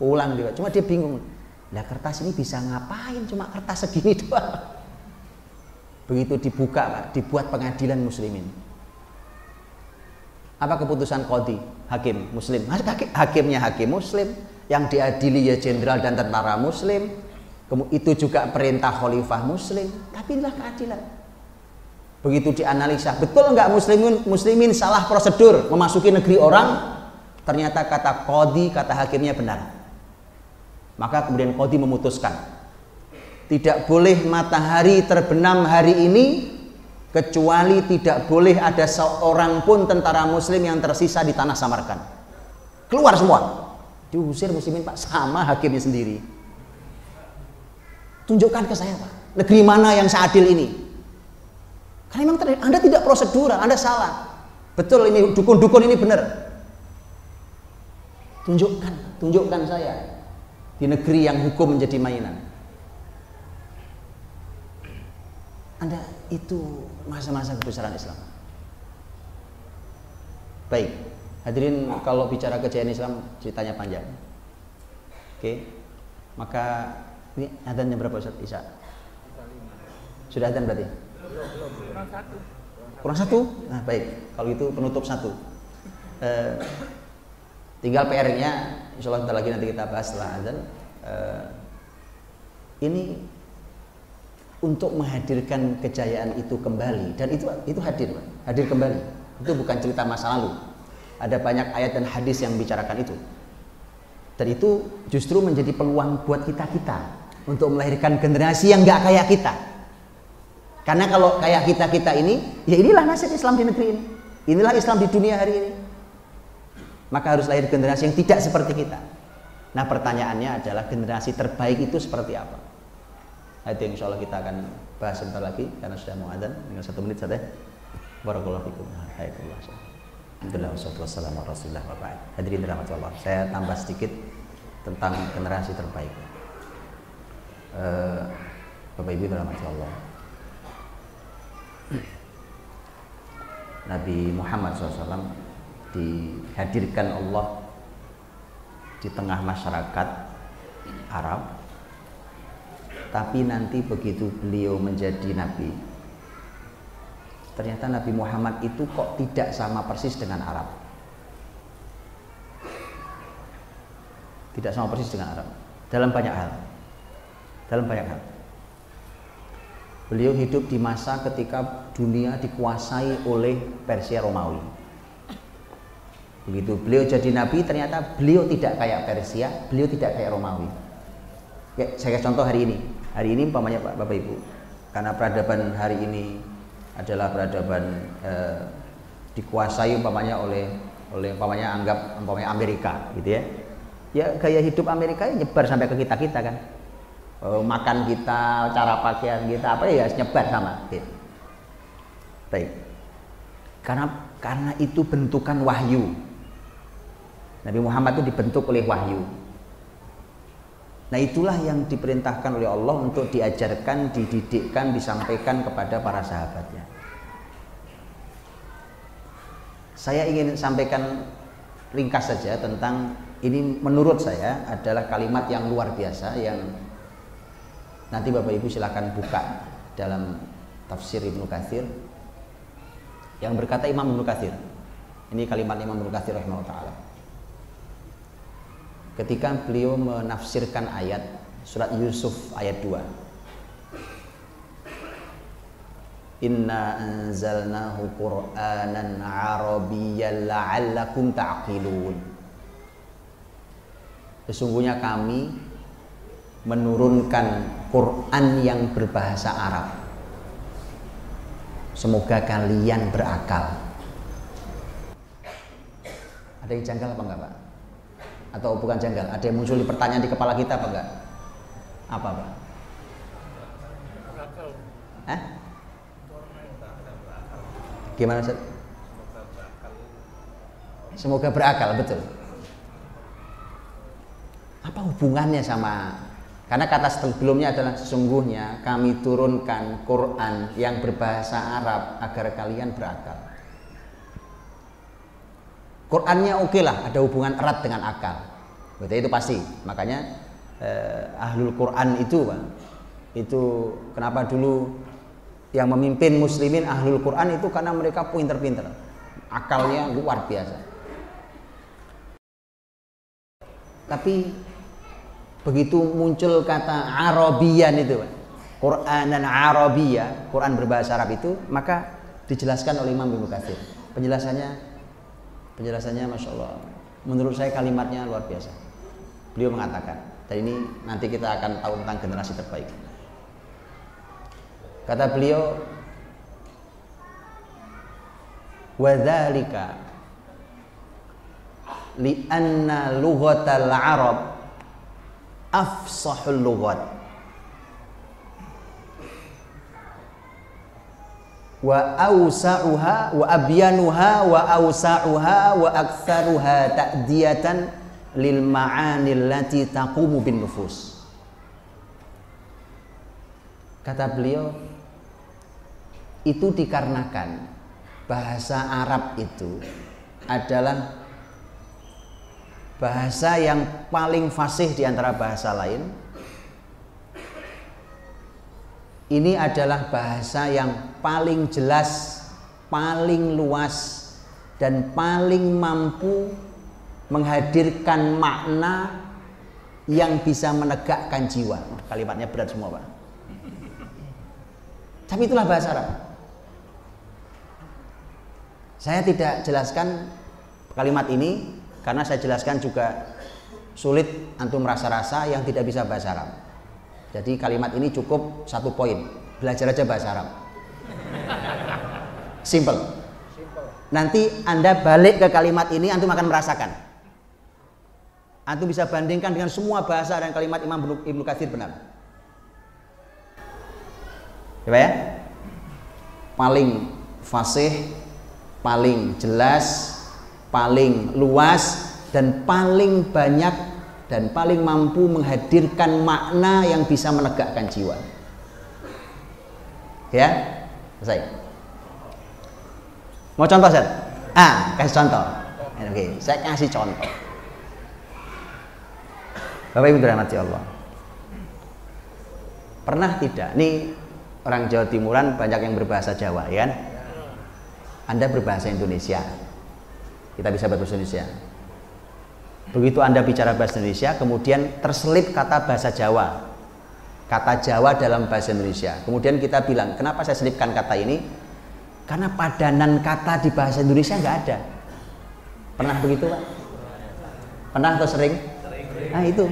Pulang dia, cuma dia bingung. Lah kertas ini bisa ngapain? Cuma kertas segini doang. Begitu dibuka, Pak, dibuat pengadilan muslimin. Apa keputusan qadhi? Hakim muslim. Hakimnya hakim muslim, yang diadili ya jenderal dan tentara muslim. Itu juga perintah khalifah muslim. Tapi inilah keadilan. Begitu dianalisa, betul enggak muslimin salah prosedur memasuki negeri orang? Ternyata kata qadhi, kata hakimnya benar. Maka kemudian qadhi memutuskan, tidak boleh matahari terbenam hari ini kecuali tidak boleh ada seorang pun tentara muslim yang tersisa di tanah Samarkand. Keluar semua. Diusir muslimin, Pak, sama hakimnya sendiri. Tunjukkan ke saya, Pak. negeri mana yang seadil ini? Karena memang Anda tidak prosedural, Anda salah. Betul, ini dukun-dukun ini benar. Tunjukkan saya di negeri yang hukum menjadi mainan. Anda itu masa-masa kebesaran Islam. Baik, hadirin, kalau bicara kejayaan Islam ceritanya panjang. Oke, maka ini adzannya berapa Ustaz Isa? Sudah adzan berarti? Kurang satu? Nah baik, kalau itu penutup satu. Tinggal PR-nya, insya Allah lagi nanti kita bahas setelah adzan. Ini untuk menghadirkan kejayaan itu kembali, dan itu hadir kembali. Itu bukan cerita masa lalu. Ada banyak ayat dan hadis yang membicarakan itu. Dan itu justru menjadi peluang buat kita untuk melahirkan generasi yang nggak kayak kita. Karena kalau kayak kita ini, ya inilah nasib Islam di negeri ini. Inilah Islam di dunia hari ini. Maka harus lahir generasi yang tidak seperti kita. Nah pertanyaannya adalah generasi terbaik itu seperti apa? Nah, itu insya Allah kita akan bahas sebentar lagi karena sudah mau adzan, tinggal 1 menit saja. Barakallahu fikum. Alhamdulillah wassalatu wassalamu ala Rasulillah wa ba'd. Hadirin dirahmati Allah. Saya tambah sedikit tentang generasi terbaik. Bapak Ibu dirahmati Allah. Nabi Muhammad SAW dihadirkan Allah di tengah masyarakat Arab, tapi nanti begitu beliau menjadi Nabi, ternyata Nabi Muhammad itu kok tidak sama persis dengan Arab. Tidak sama persis dengan Arab dalam banyak hal. Beliau hidup di masa ketika dunia dikuasai oleh Persia Romawi. Begitu beliau jadi nabi, ternyata beliau tidak kayak Persia, beliau tidak kayak Romawi. Ya, saya kasih contoh hari ini. Hari ini umpamanya Bapak Ibu, karena peradaban hari ini adalah peradaban dikuasai umpamanya oleh umpamanya Amerika, gitu ya. Ya gaya hidup Amerika ya nyebar sampai ke kita kan. Makan kita, cara pakaian kita, apa ya nyebar sama. Gitu. Baik. Karena itu bentukan wahyu. Nabi Muhammad itu dibentuk oleh wahyu. Nah itulah yang diperintahkan oleh Allah untuk diajarkan, dididikkan, disampaikan kepada para sahabatnya. Saya ingin sampaikan ringkas saja tentang ini, menurut saya adalah kalimat yang luar biasa yang nanti Bapak Ibu silakan buka dalam tafsir Ibnu Katsir yang berkata Imam Ibnu Katsir. Ini kalimat Imam Ibnu Katsir rahimahullah taala. Ketika beliau menafsirkan ayat surat Yusuf ayat 2. Inna anzalnahu Qur'anan Arabiyyan la'allakum ta'qilun. Sesungguhnya kami menurunkan Quran yang berbahasa Arab. Semoga kalian berakal. Ada yang janggal apa enggak, Pak? Atau bukan janggal? Ada yang muncul di pertanyaan di kepala kita apa enggak? Apa, Pak? Hah? Gimana, Ustaz? Semoga berakal, betul. Apa hubungannya sama? Karena kata sebelumnya adalah sesungguhnya kami turunkan Quran yang berbahasa Arab agar kalian berakal. Qurannya oke lah, ada hubungan erat dengan akal. Berarti itu pasti. Makanya ahlul Quran itu, Pak, itu kenapa dulu yang memimpin muslimin ahlul Quran itu karena mereka pinter-pinter, akalnya luar biasa. Tapi begitu muncul kata Arabiyan itu, Qur'anan Arabiyya, Quran berbahasa Arab itu, maka dijelaskan oleh Imam Ibnu Katsir. Penjelasannya Masya Allah, menurut saya kalimatnya luar biasa. Beliau mengatakan, dan ini nanti kita akan tahu tentang generasi terbaik. Kata beliau, wadzalika li'anna lughatal Arab afsahul lughat. wa awsa'uha wa abyanuha wa awsa'uha wa aktsaruha ta'diyatan lil ma'anil lati taqumu bin nufus. Kata beliau, itu dikarenakan bahasa Arab itu adalah bahasa yang paling fasih di antara bahasa lain. Ini adalah bahasa yang paling jelas, paling luas, dan paling mampu menghadirkan makna yang bisa menegakkan jiwa. Kalimatnya berat semua, Pak. Tapi itulah bahasa Arab. Saya tidak jelaskan kalimat ini karena saya jelaskan juga sulit antum rasa-rasa yang tidak bisa bahasa Arab. Jadi kalimat ini cukup 1 poin, belajar aja bahasa Arab. Simple. Nanti Anda balik ke kalimat ini, antum akan merasakan. Antum bisa bandingkan dengan semua bahasa dan kalimat Imam Ibnu Katsir benar. Ya? Paling fasih, paling jelas, paling luas, dan paling banyak dan paling mampu menghadirkan makna yang bisa menegakkan jiwa. Ya, selesai. Mau contoh, Ustaz? Kasih contoh. Oke, saya kasih contoh. Bapak Ibu dirahmati Allah. Pernah tidak? Nih orang Jawa Timuran banyak yang berbahasa Jawa, ya kan? Anda berbahasa Indonesia. Kita bisa berbahasa Indonesia. Begitu Anda bicara bahasa Indonesia, kemudian terselip kata bahasa Jawa, kata Jawa dalam bahasa Indonesia. Kemudian kita bilang, kenapa saya selipkan kata ini? Karena padanan kata di bahasa Indonesia nggak ada. Pernah begitu, Pak? Pernah atau sering? Nah itu,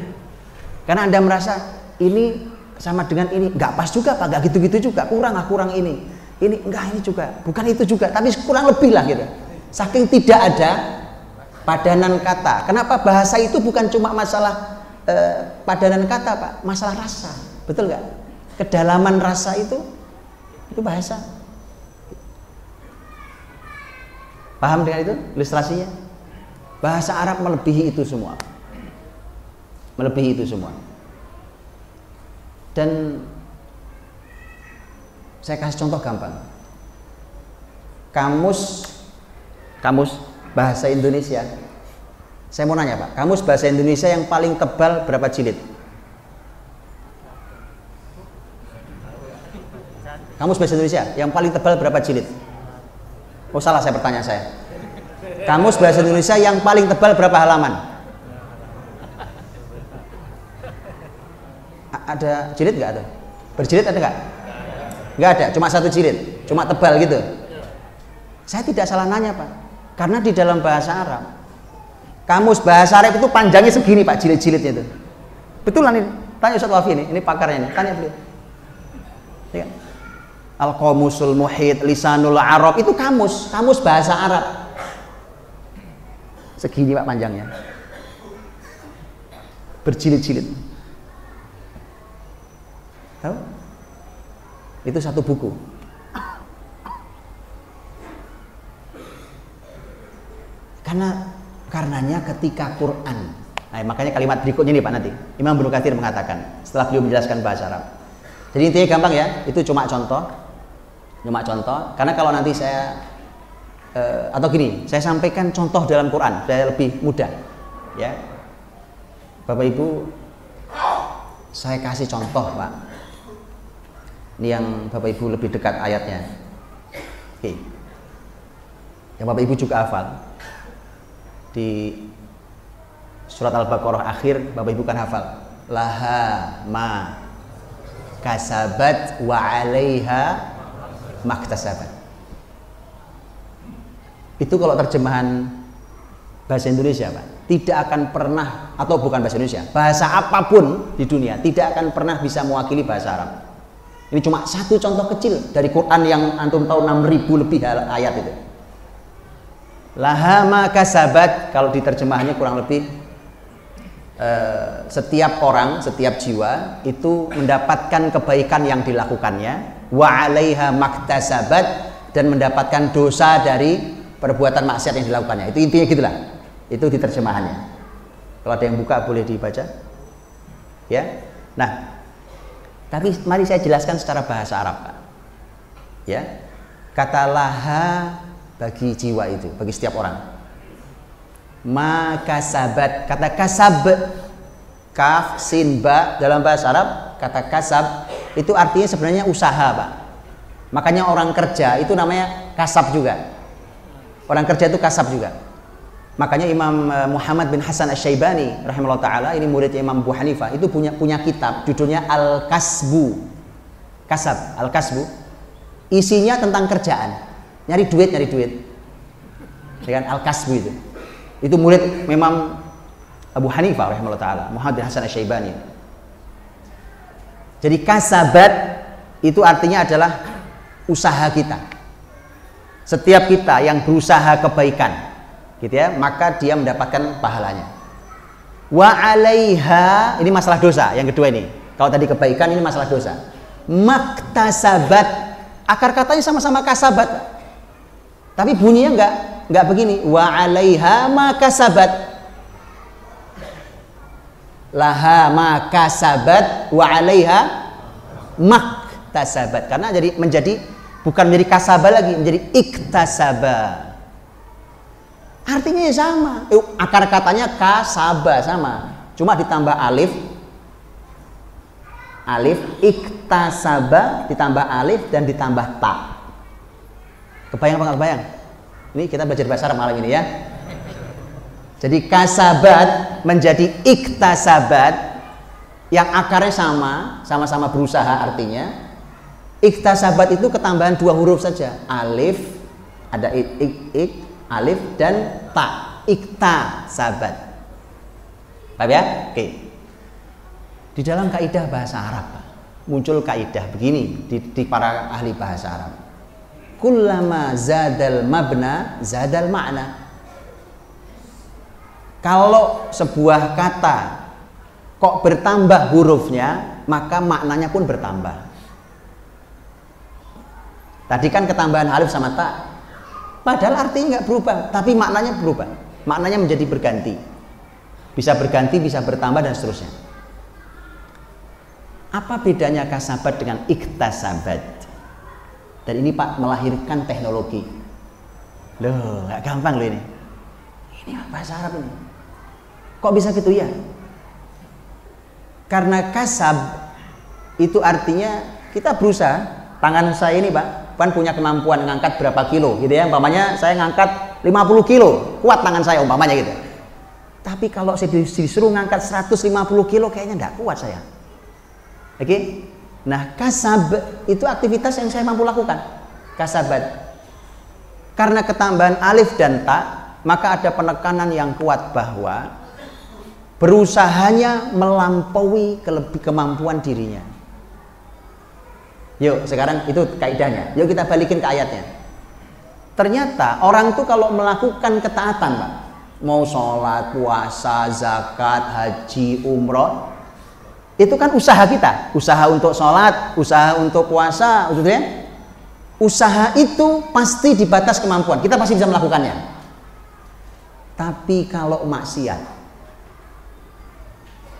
karena Anda merasa ini sama dengan ini nggak pas juga, Pak, nggak gitu-gitu juga, kurang ini enggak, ini juga bukan itu juga, tapi kurang lebih lah gitu. Saking tidak ada padanan kata. Kenapa? Bahasa itu bukan cuma masalah padanan kata, Pak, masalah rasa, betul nggak? Kedalaman rasa itu bahasa. Paham dengan itu ilustrasinya? Bahasa Arab melebihi itu semua, melebihi itu semua. Dan saya kasih contoh gampang. Kamus bahasa Indonesia. Saya mau nanya, Pak, kamus bahasa Indonesia yang paling tebal berapa jilid? Kamus bahasa Indonesia yang paling tebal berapa jilid? Oh, salah saya pertanyaan saya. Kamus bahasa Indonesia yang paling tebal berapa halaman? Ada jilid nggak ada? Berjilid ada nggak? Nggak ada, cuma 1 jilid, cuma tebal gitu. Saya tidak salah nanya, Pak, karena di dalam bahasa Arab, kamus bahasa Arab itu panjangnya segini, Pak, jilid-jilidnya itu. Betulan ini, tanya Ustaz Wafi ini pakarnya ini, tanya beliau. Ya. Al-Qamusul Muhit, Lisanul Arab, itu kamus bahasa Arab. Segini, Pak, panjangnya. Berjilid-jilid. Tahu? Itu 1 buku. Karenanya ketika Quran, nah, makanya kalimat berikutnya nih, Pak, nanti Imam Ibnu Katsir mengatakan setelah beliau menjelaskan bahasa Arab. Jadi intinya gampang ya, itu cuma contoh. Karena kalau nanti saya atau gini, saya sampaikan contoh dalam Quran, saya lebih mudah, ya. Bapak Ibu, saya kasih contoh, Pak. Ini yang Bapak Ibu lebih dekat ayatnya. Oke. Yang Bapak Ibu juga hafal. Di surat Al-Baqarah akhir, Bapak Ibu kan hafal. Laha ma kasabat wa 'alaiha maktasabat. Itu kalau terjemahan bahasa Indonesia, Pak, tidak akan pernah, atau bukan bahasa Indonesia, bahasa apapun di dunia tidak akan pernah bisa mewakili bahasa Arab. Ini cuma 1 contoh kecil dari Quran yang antum tahu 6.000 lebih ayat itu. Laha ma kasabat, kalau diterjemahnya kurang lebih setiap orang, setiap jiwa itu mendapatkan kebaikan yang dilakukannya. Wa 'alaiha maktasabat, dan mendapatkan dosa dari perbuatan maksiat yang dilakukannya. Itu intinya gitulah. Itu di terjemahannya. Kalau ada yang buka boleh dibaca. Ya. Nah, tapi mari saya jelaskan secara bahasa Arab, Pak. Ya. Kata laha bagi jiwa itu, bagi setiap orang. Maka sabat, kata kasab, kaf, sin, ba dalam bahasa Arab, kata kasab itu artinya sebenarnya usaha, Pak. Makanya orang kerja itu namanya kasab juga. Orang kerja itu kasab juga. Makanya Imam Muhammad bin Hasan Asy-Syaibani rahimahullah taala, ini muridnya Imam Abu Hanifah, itu punya kitab judulnya Al-Kasbu. Kasab, Al-Kasbu. Isinya tentang kerjaan. Nyari duit. Dengan Al-Kasbu itu. Itu murid Imam Abu Hanifah rahimahullah taala, Muhammad bin Hasan Asy-Syaibani. Jadi kasabat itu artinya adalah usaha kita. Setiap kita yang berusaha kebaikan, gitu ya, maka dia mendapatkan pahalanya. Wa 'alaiha, ini masalah dosa yang kedua ini. Kalau tadi kebaikan, ini masalah dosa. Maktasabat, akar katanya sama-sama kasabat, tapi bunyinya enggak begini. Wa 'alaiha makasabat, laha makasabat wa 'alaiha maktasabat, karena jadi bukan menjadi kasabah lagi, menjadi iktasabah. Artinya ya sama. Akar katanya kasabah sama, cuma ditambah alif, iktasabah ditambah alif dan ditambah ta. Kebayang apa nggak kebayang? Ini kita belajar bahasa Arab malam ini ya. Jadi kasabat menjadi iktasabat, yang akarnya sama-sama berusaha artinya. Iktasabat itu ketambahan 2 huruf saja, alif, ada alif dan ta, iktasabat. Paham ya? Oke. Di dalam kaidah bahasa Arab muncul kaidah begini di para ahli bahasa Arab. Kullama zadal mabna zadal makna. Kalau sebuah kata kok bertambah hurufnya, maka maknanya pun bertambah. Tadi kan ketambahan alif sama ta, padahal artinya nggak berubah, tapi maknanya berubah. Maknanya menjadi berganti. Bisa berganti, bisa bertambah dan seterusnya. Apa bedanya kasabat dengan iktasabat? Dan ini Pak melahirkan teknologi. Loh, nggak gampang loh ini. Ini bahasa Arab ini. Kok bisa gitu ya? Karena kasab itu artinya kita berusaha. Tangan saya ini Pak, kan punya kemampuan ngangkat berapa kilo gitu ya. Umpamanya saya ngangkat 50 kilo, kuat tangan saya umpamanya gitu. Tapi kalau saya disuruh ngangkat 150 kilo kayaknya enggak kuat saya. Oke? Nah, kasab itu aktivitas yang saya mampu lakukan. Kasabat. Karena ketambahan alif dan ta, maka ada penekanan yang kuat bahwa berusahanya melampaui kemampuan dirinya. Yuk, sekarang itu kaidahnya. Yuk kita balikin ke ayatnya. Ternyata orang tuh kalau melakukan ketaatan, Pak, mau sholat, puasa, zakat, haji, umroh, itu kan usaha kita. Usaha untuk sholat, usaha untuk puasa, gitu ya. Usaha itu pasti di batas kemampuan. Kita pasti bisa melakukannya. Tapi kalau maksiat,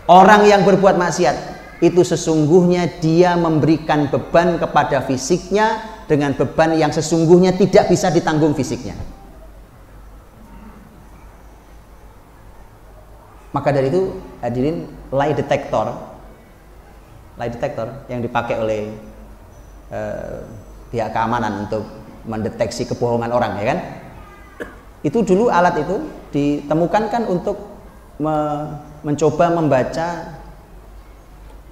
orang yang berbuat maksiat itu sesungguhnya dia memberikan beban kepada fisiknya dengan beban yang sesungguhnya tidak bisa ditanggung fisiknya. Maka dari itu hadirin, lie detector yang dipakai oleh pihak keamanan untuk mendeteksi kebohongan orang, ya kan? Itu dulu alat itu ditemukan kan untuk mencoba membaca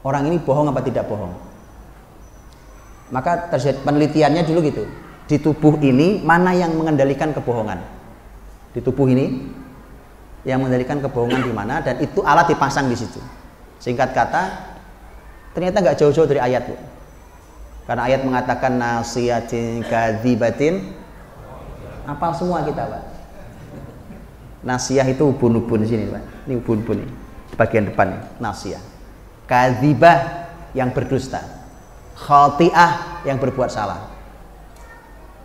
orang ini bohong apa tidak bohong. Maka terjadi penelitiannya dulu gitu. Di tubuh ini mana yang mengendalikan kebohongan? Di tubuh ini yang mengendalikan kebohongan di mana, dan itu alat dipasang di situ. Singkat kata, ternyata nggak jauh-jauh dari ayat, Bu. Karena ayat mengatakan nasiyatin kadzibatin. Apal semua kita, Pak. Nasiyah itu ubun-ubun sini, Pak. Ini ubun-ubun ini. Bagian depan ini, nasiyah. Kadzibah yang berdusta, khati'ah yang berbuat salah.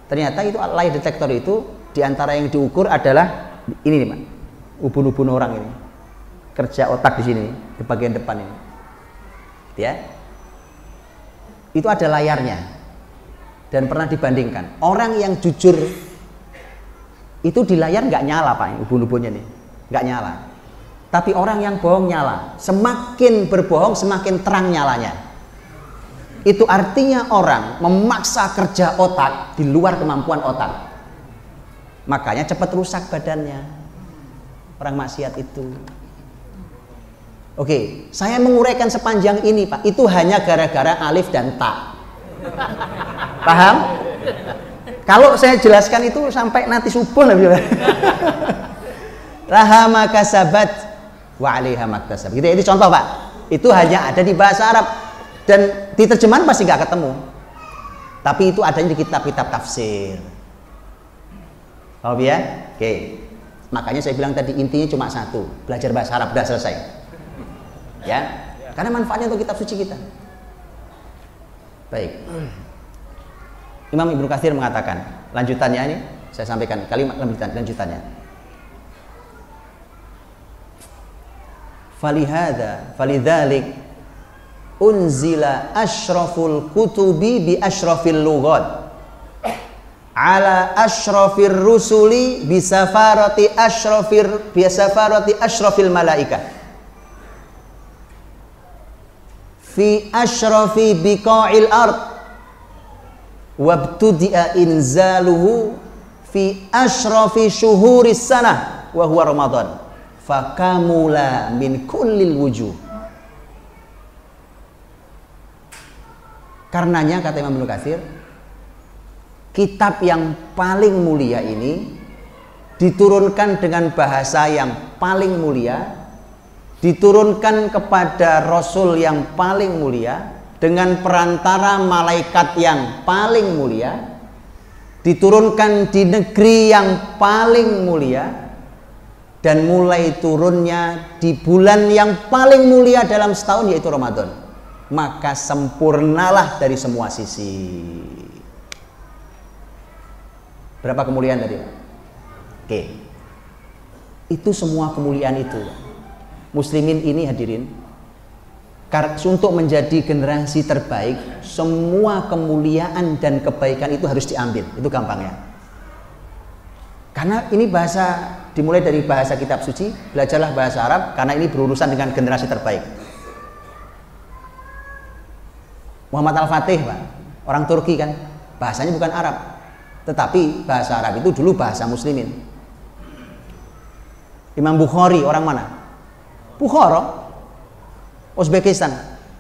Ternyata itu lie detector itu diantara yang diukur adalah ini nih Pak, ubun-ubun orang ini, kerja otak di sini, di bagian depan ini, ya. Itu ada layarnya dan pernah dibandingkan. Orang yang jujur itu di layar nggak nyala Pak, ubun-ubunnya nih, nggak nyala. Tapi orang yang bohong nyala. Semakin berbohong semakin terang nyalanya. Itu artinya orang memaksa kerja otak di luar kemampuan otak. Makanya cepat rusak badannya. Orang maksiat itu. Oke, saya menguraikan sepanjang ini Pak. Itu hanya gara-gara alif dan ta. Paham? Kalau saya jelaskan itu sampai nanti subuh lah. Laha ma kasabat wa 'alaiha maktasab. Gitu ya, itu contoh Pak. Itu hanya ada di bahasa Arab dan di terjemahan pasti nggak ketemu. Tapi itu adanya di kitab-kitab tafsir. Paham ya? Oke. Makanya saya bilang tadi intinya cuma satu, belajar bahasa Arab udah selesai. Ya. Karena manfaatnya untuk kitab suci kita. Baik. Imam Ibnu Katsir mengatakan, lanjutannya ini saya sampaikan kalimat lanjutannya. Falidzalik unzila asyraful kutubi bi asyrafil lughat ala asyrafir rusuli bi safarati asyrafil malaikah fi asyrafi biqa'il ard wabtudi'a inzaluhu fi asyrafi syuhuris sanah wa huwa Ramadan fakamula min kullil wujuh. Karenanya kata Imam Ibnu Katsir, kitab yang paling mulia ini diturunkan dengan bahasa yang paling mulia, diturunkan kepada Rasul yang paling mulia, dengan perantara malaikat yang paling mulia, diturunkan di negeri yang paling mulia, dan mulai turunnya di bulan yang paling mulia dalam setahun yaitu Ramadan. Maka sempurnalah dari semua sisi. Berapa kemuliaan tadi? Oke. Itu semua kemuliaan itu. Muslimin ini hadirin, untuk menjadi generasi terbaik, semua kemuliaan dan kebaikan itu harus diambil. Itu gampangnya. Karena ini bahasa, dimulai dari bahasa kitab suci, belajarlah bahasa Arab karena ini berurusan dengan generasi terbaik. Muhammad Al-Fatih Pak, orang Turki kan, bahasanya bukan Arab, tetapi bahasa Arab itu dulu bahasa muslimin. Imam Bukhari orang mana? Bukhara, Uzbekistan.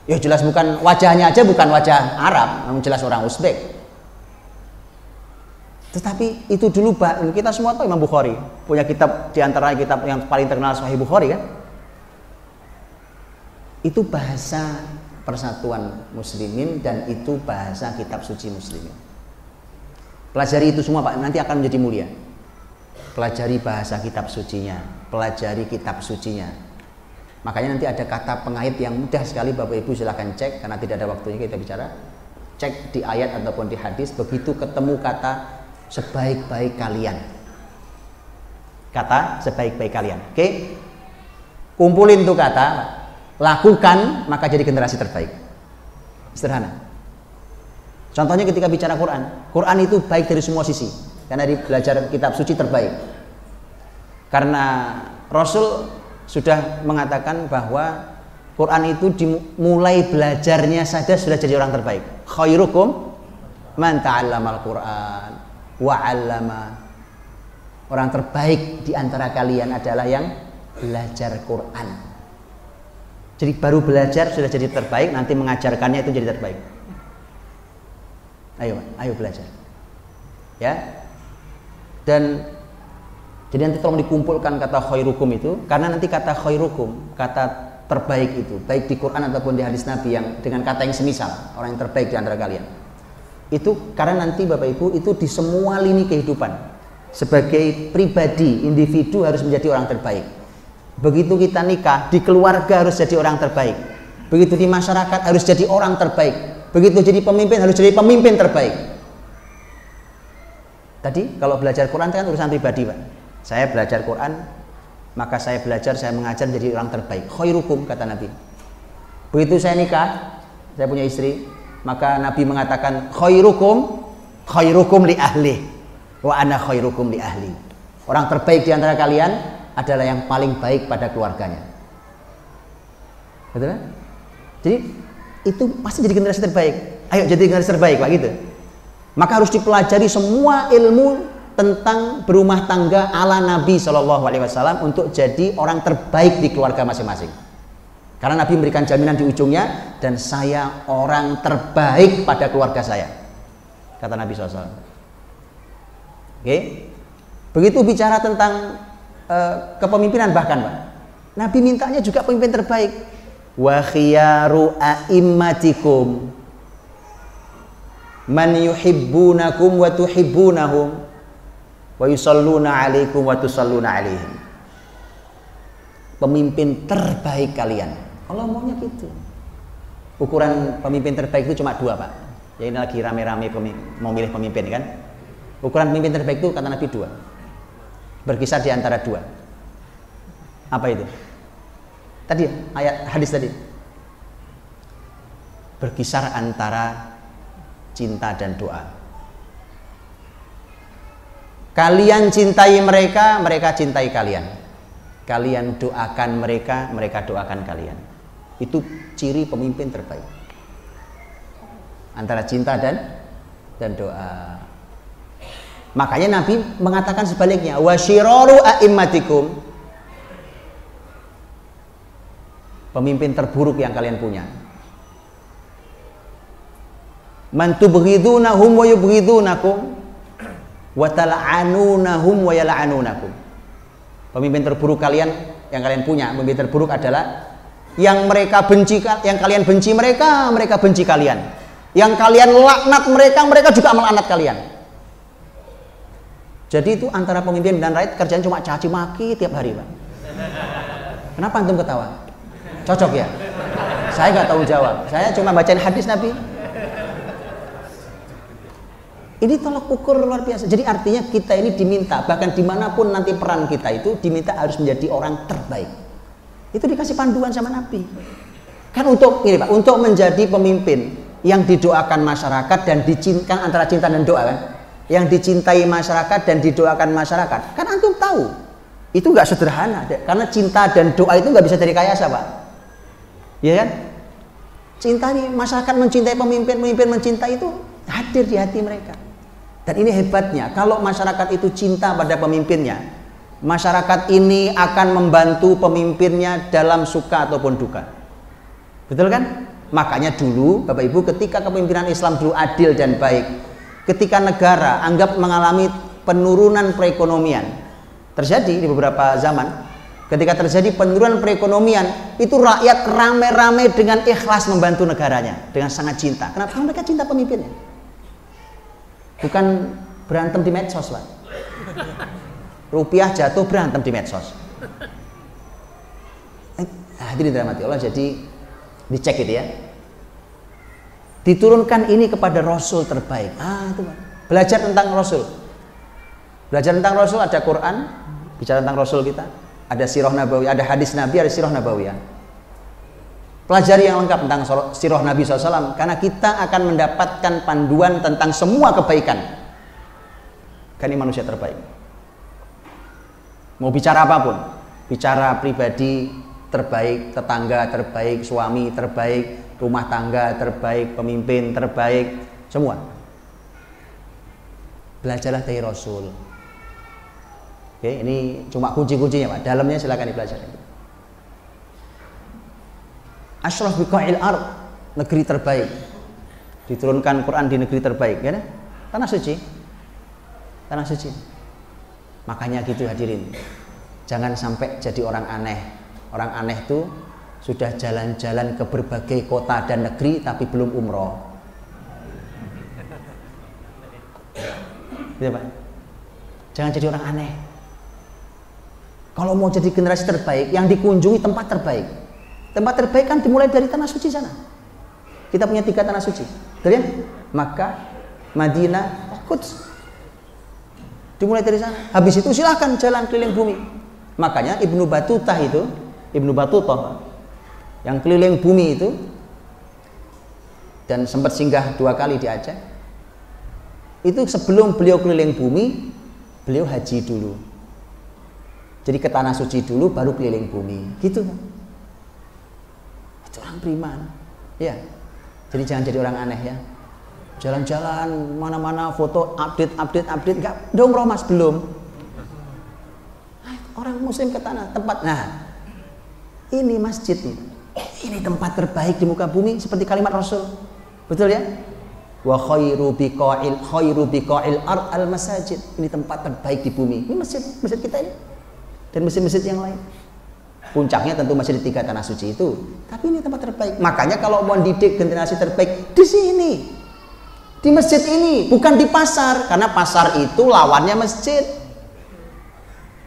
Ya jelas bukan wajahnya aja, bukan wajah Arab, namun jelas orang Uzbek. Tetapi itu dulu kita semua tahu Imam Bukhari punya kitab, diantara kitab yang paling terkenal Sahih Bukhari kan. Itu bahasa persatuan muslimin dan itu bahasa kitab suci muslimin. Pelajari itu semua Pak, nanti akan menjadi mulia. Pelajari bahasa kitab sucinya, pelajari kitab sucinya. Makanya nanti ada kata pengait yang mudah sekali Bapak Ibu silahkan cek, karena tidak ada waktunya kita bicara. Cek di ayat ataupun di hadis, begitu ketemu kata sebaik-baik kalian, kata sebaik-baik kalian, oke? Kumpulin tuh kata, lakukan, maka jadi generasi terbaik. Sederhana. Contohnya ketika bicara Quran, Quran itu baik dari semua sisi, karena di belajar kitab suci terbaik. Karena Rasul sudah mengatakan bahwa Quran itu dimulai belajarnya saja sudah jadi orang terbaik. Khairukum man ta'allamal Quran wa'allama. Orang terbaik di antara kalian adalah yang belajar Quran. Jadi baru belajar sudah jadi terbaik, nanti mengajarkannya itu jadi terbaik. Ayo belajar. Ya. Dan jadi nanti tolong dikumpulkan kata khairukum itu, karena nanti kata khairukum, kata terbaik itu, baik di Quran ataupun di hadis Nabi yang dengan kata yang semisal, orang yang terbaik di antara kalian. Itu karena nanti Bapak Ibu itu di semua lini kehidupan sebagai pribadi, individu harus menjadi orang terbaik. Begitu kita nikah, di keluarga harus jadi orang terbaik. Begitu di masyarakat harus jadi orang terbaik. Begitu jadi pemimpin harus jadi pemimpin terbaik. Tadi kalau belajar Quran kan urusan pribadi, Pak. Saya belajar Quran, maka saya belajar, saya mengajar jadi orang terbaik. Khairukum, kata Nabi. Begitu saya nikah, saya punya istri, maka Nabi mengatakan khairukum li ahli wa ana khairukum li ahli. Orang terbaik di antara kalian adalah yang paling baik pada keluarganya. Betul kan? Jadi itu pasti jadi generasi terbaik. Ayo jadi generasi terbaik, Pak, gitu. Maka harus dipelajari semua ilmu tentang berumah tangga ala Nabi SAW untuk jadi orang terbaik di keluarga masing-masing. Karena Nabi memberikan jaminan di ujungnya, dan saya orang terbaik pada keluarga saya, kata Nabi SAW. Oke, begitu bicara tentang kepemimpinan bahkan, Pak, Nabi mintanya juga pemimpin terbaik. Wa khiyaru a'immatikum man yuhibbunakum wa tuhibbunahum wa yusalluna alaikum wa tusalluna alaihim. Pemimpin terbaik kalian, Allah maunya gitu. Ukuran pemimpin terbaik itu cuma 2, Pak. Ya ini lagi rame-rame mau milih pemimpin kan. Ukuran pemimpin terbaik itu kata Nabi 2. Berkisar di antara 2. Apa itu? Tadi ayat hadis tadi. Berkisar antara cinta dan doa. Kalian cintai mereka, mereka cintai kalian. Kalian doakan mereka, mereka doakan kalian. Itu ciri pemimpin terbaik. Antara cinta dan doa. Makanya Nabi mengatakan sebaliknya, wasyiraru a'immatikum. Pemimpin terburuk yang kalian punya. Man tubghidunahum wa yubghidunakum wa tal'anunahum wa yal'anunakum. Pemimpin terburuk kalian yang kalian punya, pemimpin terburuk adalah yang mereka benci, yang kalian benci mereka, mereka benci kalian. Yang kalian laknat mereka, mereka juga melaknat kalian. Jadi itu antara pemimpin dan rakyat kerjaan cuma caci maki tiap hari, Pak. Kenapa antum ketawa? Cocok ya? Saya nggak tahu jawab. Saya cuma bacain hadis Nabi. Ini tolak ukur luar biasa. Jadi artinya kita ini diminta, bahkan dimanapun nanti peran kita itu diminta harus menjadi orang terbaik. Itu dikasih panduan sama Nabi. Kan untuk ini, Pak, untuk menjadi pemimpin yang didoakan masyarakat dan dicintakan, antara cinta dan doa kan? Yang dicintai masyarakat dan didoakan masyarakat. Kan antum tahu itu nggak sederhana, karena cinta dan doa itu nggak bisa jadi kayasa, Pak. Ya kan? Cinta nih, masyarakat mencintai pemimpin, pemimpin mencintai itu hadir di hati mereka. Dan ini hebatnya, kalau masyarakat itu cinta pada pemimpinnya, masyarakat ini akan membantu pemimpinnya dalam suka ataupun duka. Betul kan? Makanya dulu Bapak Ibu, ketika kepemimpinan Islam dulu adil dan baik, ketika negara anggap mengalami penurunan perekonomian, terjadi di beberapa zaman, ketika terjadi penurunan perekonomian, itu rakyat rame-rame dengan ikhlas membantu negaranya, dengan sangat cinta. Kenapa? Karena mereka cinta pemimpinnya. Bukan berantem di medsos, Pak. Rupiah jatuh berantem di medsos. Hadirin dirahmati Allah, jadi dicek itu ya. Diturunkan ini kepada Rasul terbaik. Itu Pak. Belajar tentang Rasul. Belajar tentang Rasul, ada Quran, bicara tentang Rasul kita. Ada sirah Nabawi, ada hadis Nabi, ada sirah Nabawiyah. Pelajari yang lengkap tentang sirah Nabi SAW, karena kita akan mendapatkan panduan tentang semua kebaikan. Kan ini manusia terbaik. Mau bicara apapun, bicara pribadi terbaik, tetangga terbaik, suami terbaik, rumah tangga terbaik, pemimpin terbaik, semua. Belajarlah dari Rasul. Oke, ini cuma kunci-kuncinya, Pak. Dalamnya silakan dipelajari. Ashraf biqa'il ard, negeri terbaik. Diturunkan Quran di negeri terbaik, ya? Tanah suci. Tanah suci. Makanya gitu hadirin. Jangan sampai jadi orang aneh. Orang aneh itu sudah jalan-jalan ke berbagai kota dan negeri tapi belum umroh. Gitu, Pak. Jangan jadi orang aneh. Kalau mau jadi generasi terbaik, yang dikunjungi tempat terbaik. Tempat terbaik kan dimulai dari tanah suci sana. Kita punya 3 tanah suci. Betul ya? Makkah, Madinah, Quds. Dimulai dari sana. Habis itu silahkan jalan keliling bumi. Makanya Ibnu Battuta yang keliling bumi itu dan sempat singgah 2 kali di Aceh. Itu sebelum beliau keliling bumi, beliau haji dulu. Jadi ke tanah suci dulu baru keliling bumi. Gitu. Itu orang beriman. Ya. Jadi jangan jadi orang aneh ya. Jalan-jalan mana-mana foto update enggak umroh Mas belum. Orang muslim ke tanah tempat. Nah, ini masjid ini. Ini tempat terbaik di muka bumi seperti kalimat Rasul. Betul ya? Wa khairu biqa'il ard al masajid. Ini tempat terbaik di bumi. Ini masjid kita ini. Dan masjid-masjid yang lain. Puncaknya tentu masih di 3 tanah suci itu. Tapi ini tempat terbaik. Makanya kalau mau didik generasi terbaik di sini. Di masjid ini, bukan di pasar, karena pasar itu lawannya masjid.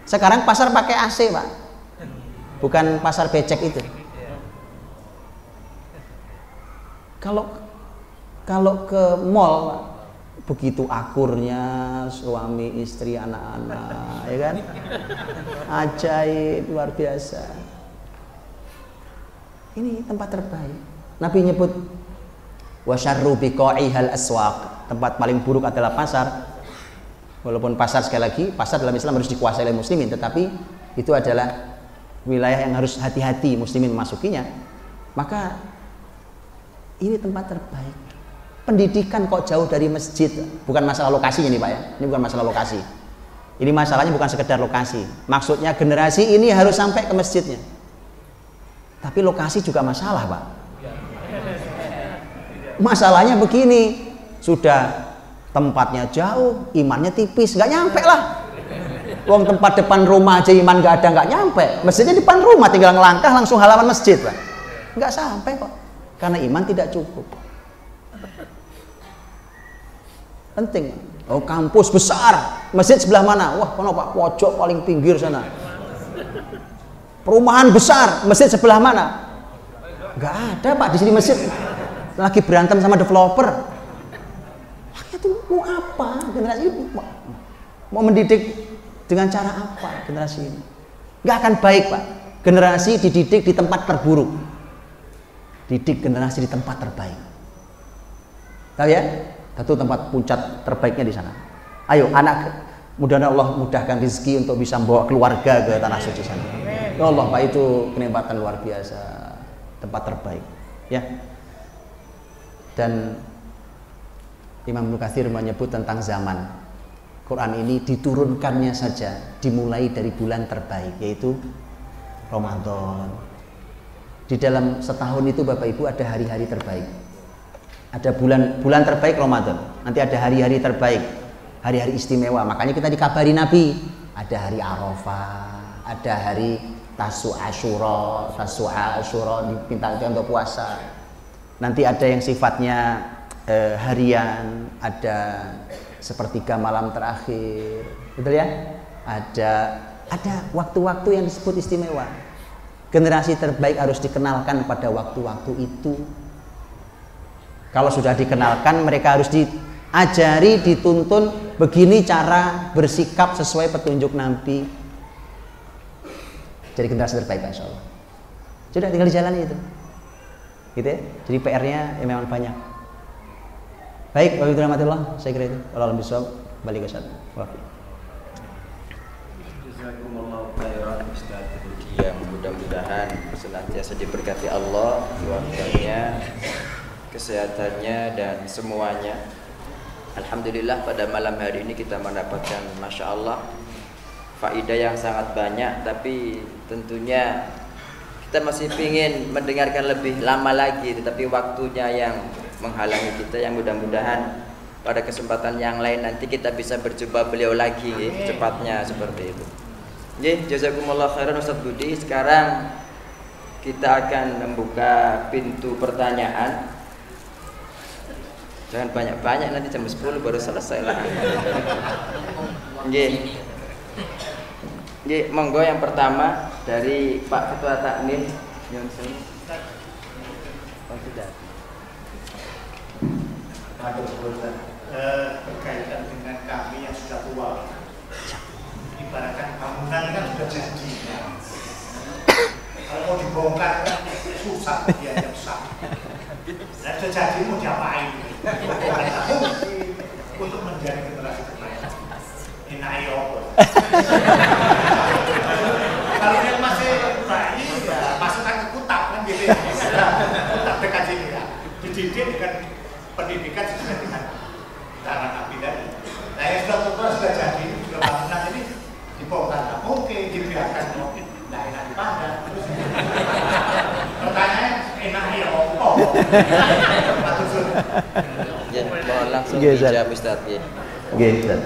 Sekarang pasar pakai AC, Pak. Bukan pasar becek itu. Kalau ke mall, begitu akurnya suami, istri, anak-anak, ya kan? Ajaib, luar biasa. Ini tempat terbaik. Nabi nyebut wa syarru biqa'ihal aswaq, tempat paling buruk adalah pasar. Walaupun pasar, sekali lagi, pasar dalam Islam harus dikuasai oleh muslimin, tetapi itu adalah wilayah yang harus hati-hati muslimin memasukinya. Maka ini tempat terbaik. Pendidikan kok jauh dari masjid? Bukan masalah lokasinya nih Pak ya. Ini bukan masalah lokasi. Ini masalahnya bukan sekedar lokasi. Maksudnya generasi ini harus sampai ke masjidnya. Tapi lokasi juga masalah Pak. Masalahnya begini, sudah tempatnya jauh, imannya tipis, nggak nyampe lah. Wong tempat depan rumah aja iman nggak ada, nggak nyampe. Masjidnya depan rumah, tinggal ngelangkah langsung halaman masjid Pak. Nggak sampai kok, karena iman tidak cukup. Penting. Oh kampus besar, masjid sebelah mana? Wah kono Pak, pojok paling pinggir sana. Perumahan besar, masjid sebelah mana? Nggak ada Pak, di sini masjid lagi berantem sama developer. Itu mau apa generasi ini? Mau mendidik dengan cara apa generasi ini? Nggak akan baik Pak. Generasi dididik di tempat terburuk. Didik generasi di tempat terbaik. Tahu ya? Satu tempat puncak terbaiknya di sana. Ayo anak, mudah-mudahan Allah mudahkan rezeki untuk bisa membawa keluarga ke tanah suci sana. Ya Allah Pak, itu kenikmatan luar biasa, tempat terbaik. Ya. Dan Imam Ibnu Katsir menyebut tentang zaman. Quran ini diturunkannya saja dimulai dari bulan terbaik, yaitu Ramadan. Di dalam setahun itu Bapak Ibu ada hari-hari terbaik. Ada bulan terbaik Ramadan. Nanti ada hari-hari terbaik, hari-hari istimewa. Makanya kita dikabari Nabi, ada hari Arafah, ada hari Tasu'a Asyura, diminta untuk puasa. Nanti ada yang sifatnya harian, ada sepertiga malam terakhir, betul ya? Ada waktu-waktu yang disebut istimewa. Generasi terbaik harus dikenalkan pada waktu-waktu itu. Kalau sudah dikenalkan, mereka harus diajari, dituntun begini cara bersikap sesuai petunjuk Nabi. Jadi generasi terbaik insya Allah. Sudah tinggal dijalani itu. Gitu ya? Jadi PR-nya ya memang banyak. Baik, wabillahi taufiq, saya kira itu. Kalau lebih soal balik ke sana. Jazakumullahu khairan Ustaz Budi, yang mudah-mudahan senantiasa diberkati Allah, keluarganya, kesehatannya dan semuanya. Alhamdulillah pada malam hari ini kita mendapatkan Masya Allah faidah yang sangat banyak, tapi tentunya kita masih ingin mendengarkan lebih lama lagi, tetapi waktunya yang menghalangi kita. Yang mudah-mudahan pada kesempatan yang lain nanti kita bisa berjumpa beliau lagi, cepatnya seperti itu. Jazakumullah khairan Ustaz Budi. Sekarang kita akan membuka pintu pertanyaan. Jangan banyak-banyak, nanti jam 10 baru selesai lah. Monggo yang pertama dari Pak Ketua Takmir Johnson. Oh tidak. Berkaitan dengan kami yang sudah tua, ibaratkan bangunan kan sudah jadi ya. Kalau mau dibongkar kan susah, biaya besar. Dan sudah jadi mau diapain? Untuk menjadi generasi terbaik. Enak ya apa? Kalau yang masih bayi ya masukkan ke kutab kan gitu ya. Kutab dekat sini ya. Dididik dengan pendidikan sesuai dengan cara Nabi tadi. Nah yang sudah tua sudah jadi, sudah bangunan ini dibongkar. Nah, oke, dibiarkan dong. Nah enak dipandang. Pertanyaannya enak ya apa? Ya, mohon langsung dijawab Ustaz. Ustaz.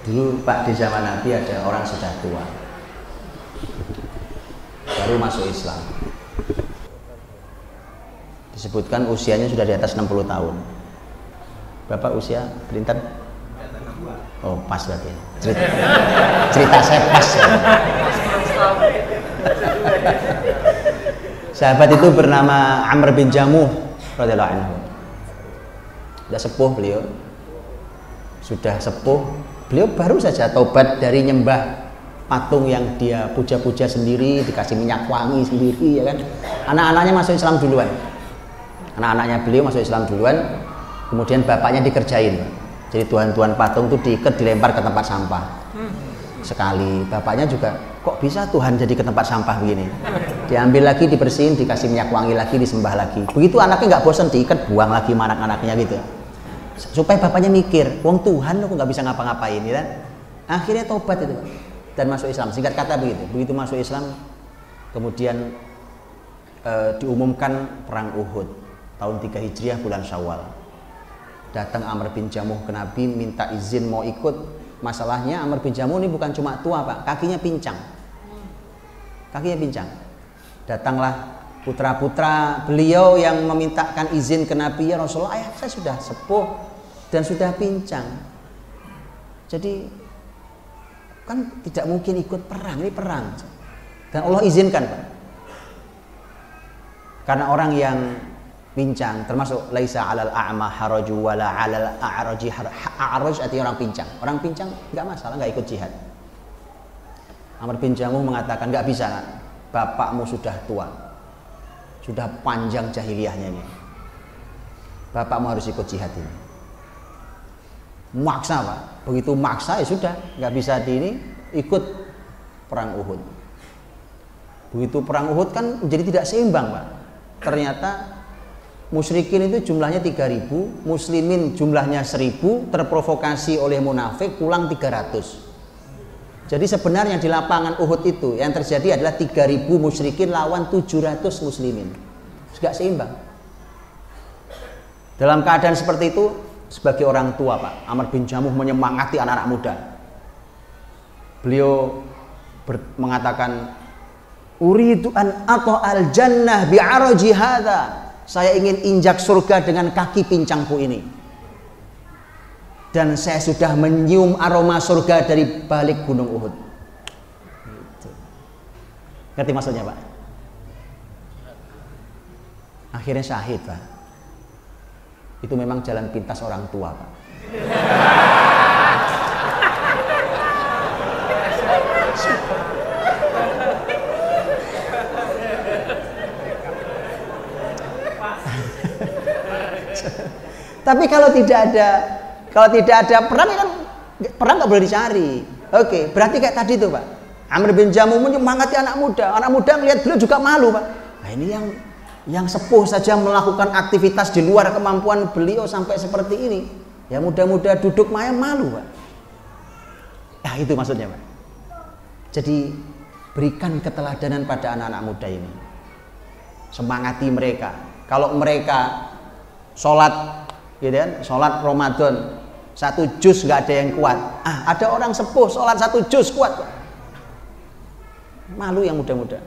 Dulu Pak di zaman Nabi ada orang sudah tua, baru masuk Islam. Disebutkan usianya sudah di atas 60 tahun. Bapak usia berintan? Oh pas berarti. Cerita saya pas ya. Sahabat itu bernama Amr bin Jamuh radhiyallahu anhu. Sudah sepuh beliau. Sudah sepuh. Beliau baru saja taubat dari nyembah patung yang dia puja-puja sendiri, dikasih minyak wangi sendiri, ya kan. Anak-anaknya masuk Islam duluan. Anak-anaknya beliau masuk Islam duluan. Kemudian bapaknya dikerjain. Jadi tuan-tuan patung itu diikat, dilempar ke tempat sampah. Sekali. Bapaknya juga, kok bisa Tuhan jadi ke tempat sampah begini? Diambil lagi, dibersihin, dikasih minyak wangi lagi, disembah lagi. Begitu anaknya nggak bosan, diikat, buang lagi sama anak-anaknya gitu. Supaya bapaknya mikir, wong Tuhan kok nggak bisa ngapa-ngapain, ya kan? Akhirnya tobat itu dan masuk Islam. Singkat kata begitu. Begitu masuk Islam, kemudian diumumkan perang Uhud tahun 3 Hijriah bulan Syawal. Datang Amr bin Jamuh ke Nabi minta izin mau ikut. Masalahnya Amr bin Jamuh ini bukan cuma tua Pak, kakinya pincang. Kakinya pincang. Datanglah putra-putra beliau yang memintakan izin ke Nabi, ya Rasulullah, ayah saya sudah sepuh dan sudah pincang. Jadi kan tidak mungkin ikut perang, ini perang. Dan Allah izinkan Pak. Karena orang yang pincang termasuk laisa 'alal a'ma haraju wala 'alal a'raji a'raj, artinya orang pincang. Orang pincang enggak masalah, enggak ikut jihad. Amr bin Jamuh mengatakan enggak bisa, bapakmu sudah tua. Sudah panjang jahiliyahnya ini. Bapakmu harus ikut jihad ini. Maksa Pak. Begitu maksa ya sudah, enggak bisa ikut perang Uhud. Begitu perang Uhud kan menjadi tidak seimbang Pak. Ternyata musyrikin itu jumlahnya 3.000, muslimin jumlahnya 1.000, terprovokasi oleh munafik pulang 300. Jadi sebenarnya di lapangan Uhud itu yang terjadi adalah 3.000 musyrikin lawan 700 muslimin. Enggak seimbang. Dalam keadaan seperti itu, sebagai orang tua Pak, Amr bin Jamuh menyemangati anak-anak muda. Beliau mengatakan, uridu an ato al jannah bi'araji hadha. Saya ingin injak surga dengan kaki pincangku ini. Dan saya sudah menyium aroma surga dari balik gunung Uhud. Ngerti maksudnya Pak? Akhirnya syahid Pak. Itu memang jalan pintas orang tua Pak. Tapi kalau tidak ada perang kan perang nggak boleh dicari. Oke, berarti kayak tadi tuh Pak. Amr bin Jamuh menyemangati anak muda. Anak muda melihat beliau juga malu Pak. Nah ini yang sepuh saja melakukan aktivitas di luar kemampuan beliau sampai seperti ini. Ya muda-muda duduk malu Pak. Nah itu maksudnya Pak. Jadi berikan keteladanan pada anak-anak muda ini. Semangati mereka. Kalau mereka sholat gitu kan, sholat Ramadan 1 juz nggak ada yang kuat. Ada orang sepuh sholat 1 juz kuat. Malu yang muda-muda.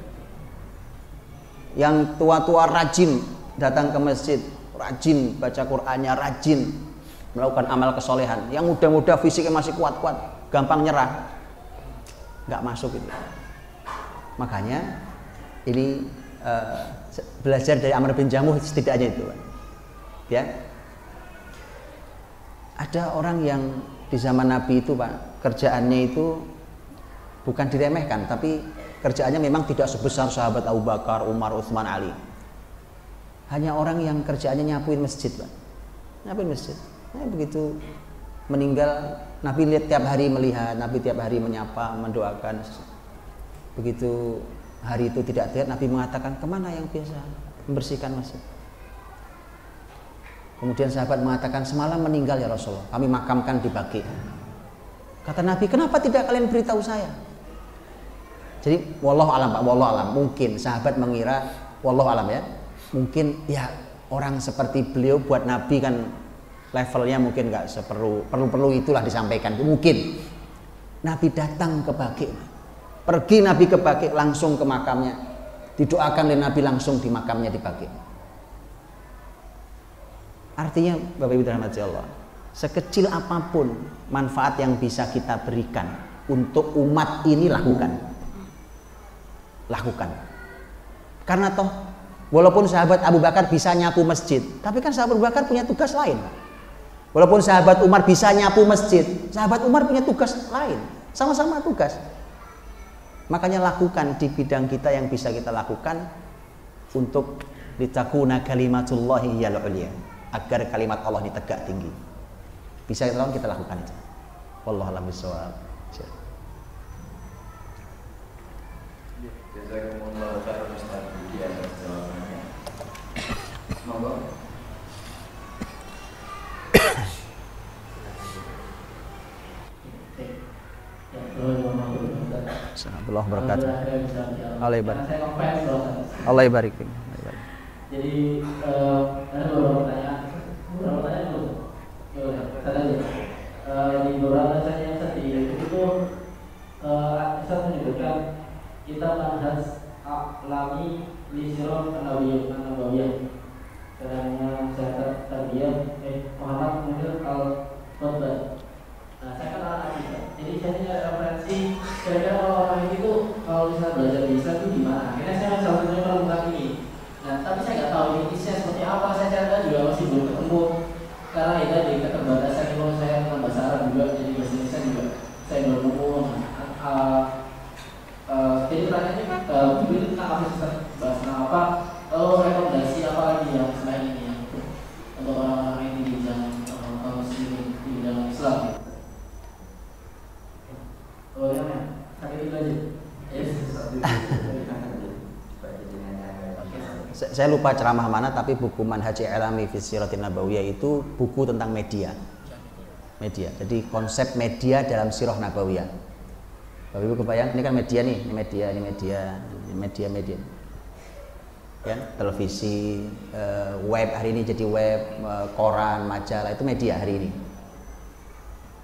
Yang tua-tua rajin datang ke masjid, rajin baca Qur'annya, rajin melakukan amal kesolehan. Yang muda-muda fisiknya masih kuat-kuat, gampang nyerah, nggak masuk itu. Makanya ini belajar dari Amr bin Jamuh setidaknya itu, ya. Ada orang yang di zaman Nabi itu Pak, kerjaannya itu bukan diremehkan, tapi kerjaannya memang tidak sebesar sahabat Abu Bakar, Umar, Utsman, Ali. Hanya orang yang kerjaannya nyapuin masjid Pak, nyapuin masjid. Nah, begitu meninggal, Nabi lihat tiap hari melihat, Nabi tiap hari menyapa, mendoakan. Begitu hari itu tidak terlihat, Nabi mengatakan, kemana yang biasa membersihkan masjid? Kemudian sahabat mengatakan, semalam meninggal ya Rasulullah, kami makamkan di Baqi. Kata Nabi, kenapa tidak kalian beritahu saya? Jadi wallahu alam Pak, wallahu alam. Mungkin sahabat mengira, wallahu alam ya, mungkin ya orang seperti beliau buat Nabi kan levelnya mungkin nggak perlu itulah disampaikan. Mungkin Nabi datang ke Baqi, pergi Nabi ke Baqi langsung ke makamnya, didoakan oleh Nabi langsung di makamnya di Baqi. Artinya Bapak Ibu dirahmati Allah, sekecil apapun manfaat yang bisa kita berikan untuk umat ini lakukan. Karena toh walaupun sahabat Abu Bakar bisa nyapu masjid, tapi kan sahabat Abu Bakar punya tugas lain. Walaupun sahabat Umar bisa nyapu masjid, sahabat Umar punya tugas lain, sama-sama tugas. Makanya lakukan di bidang kita yang bisa kita lakukan untuk litakuna kalimatullahi hiyal ulya, agar kalimat Allah ini tegak tinggi. Bisa kita lakukan itu. Wallahu a'lam bishawab. Jazakumullahu khairan Ustaz Budi atas jawabannya. Monggo. Assalamualaikum warahmatullahi wabarakatuh. Allah barik. Jadi ada beberapa pertanyaan dulu. Di beberapa yang tadi itu Ustaz menyebutkan kita bahas alami lisirah an-nabawiyah. Caranya saya tarbiyah Muhammad Munir al-Khutbah. Nah, saya kan anak kita. Jadi saya nyari referensi kira-kira kalau orang itu kalau misalnya belajar di Islam itu gimana? Akhirnya saya salah satunya menemukan ini. Nah, tapi saya nggak tahu jenisnya seperti apa. Saya cari juga masih belum ketemu. Karena itu di keterbatasan itu saya dengan bahasa Arab juga, jadi bahasa Indonesia juga saya belum nemu. Jadi pertanyaannya buku ini tentang apa sih? Bahas tentang apa? Rekomendasi apa lagi yang selain ini yang untuk orang-orang ini di bidang muslim di bidang Islam? Saya lupa ceramah mana, tapi buku Manhaj I'lami fi Siratin Nabawiyah itu buku tentang media. Jadi konsep media dalam sirah nabawiyah. Bapak Ibu kebayang, ini kan media nih, ini media. Ya, televisi, web hari ini jadi web, koran, majalah itu media hari ini.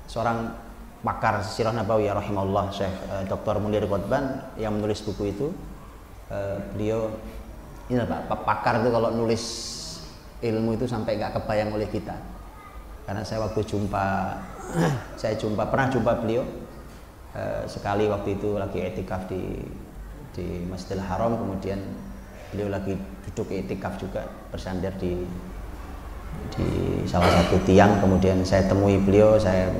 Seorang pakar sirah nabawiyah rahimahullah Syekh Dr. Munir Qutban yang menulis buku itu, beliau ini Pak, pakar itu kalau nulis ilmu itu sampai nggak kebayang oleh kita. Karena saya waktu pernah jumpa beliau sekali waktu itu lagi etikaf di Masjidil Haram, kemudian beliau lagi duduk etikaf juga bersandar di salah satu tiang, kemudian saya temui beliau, saya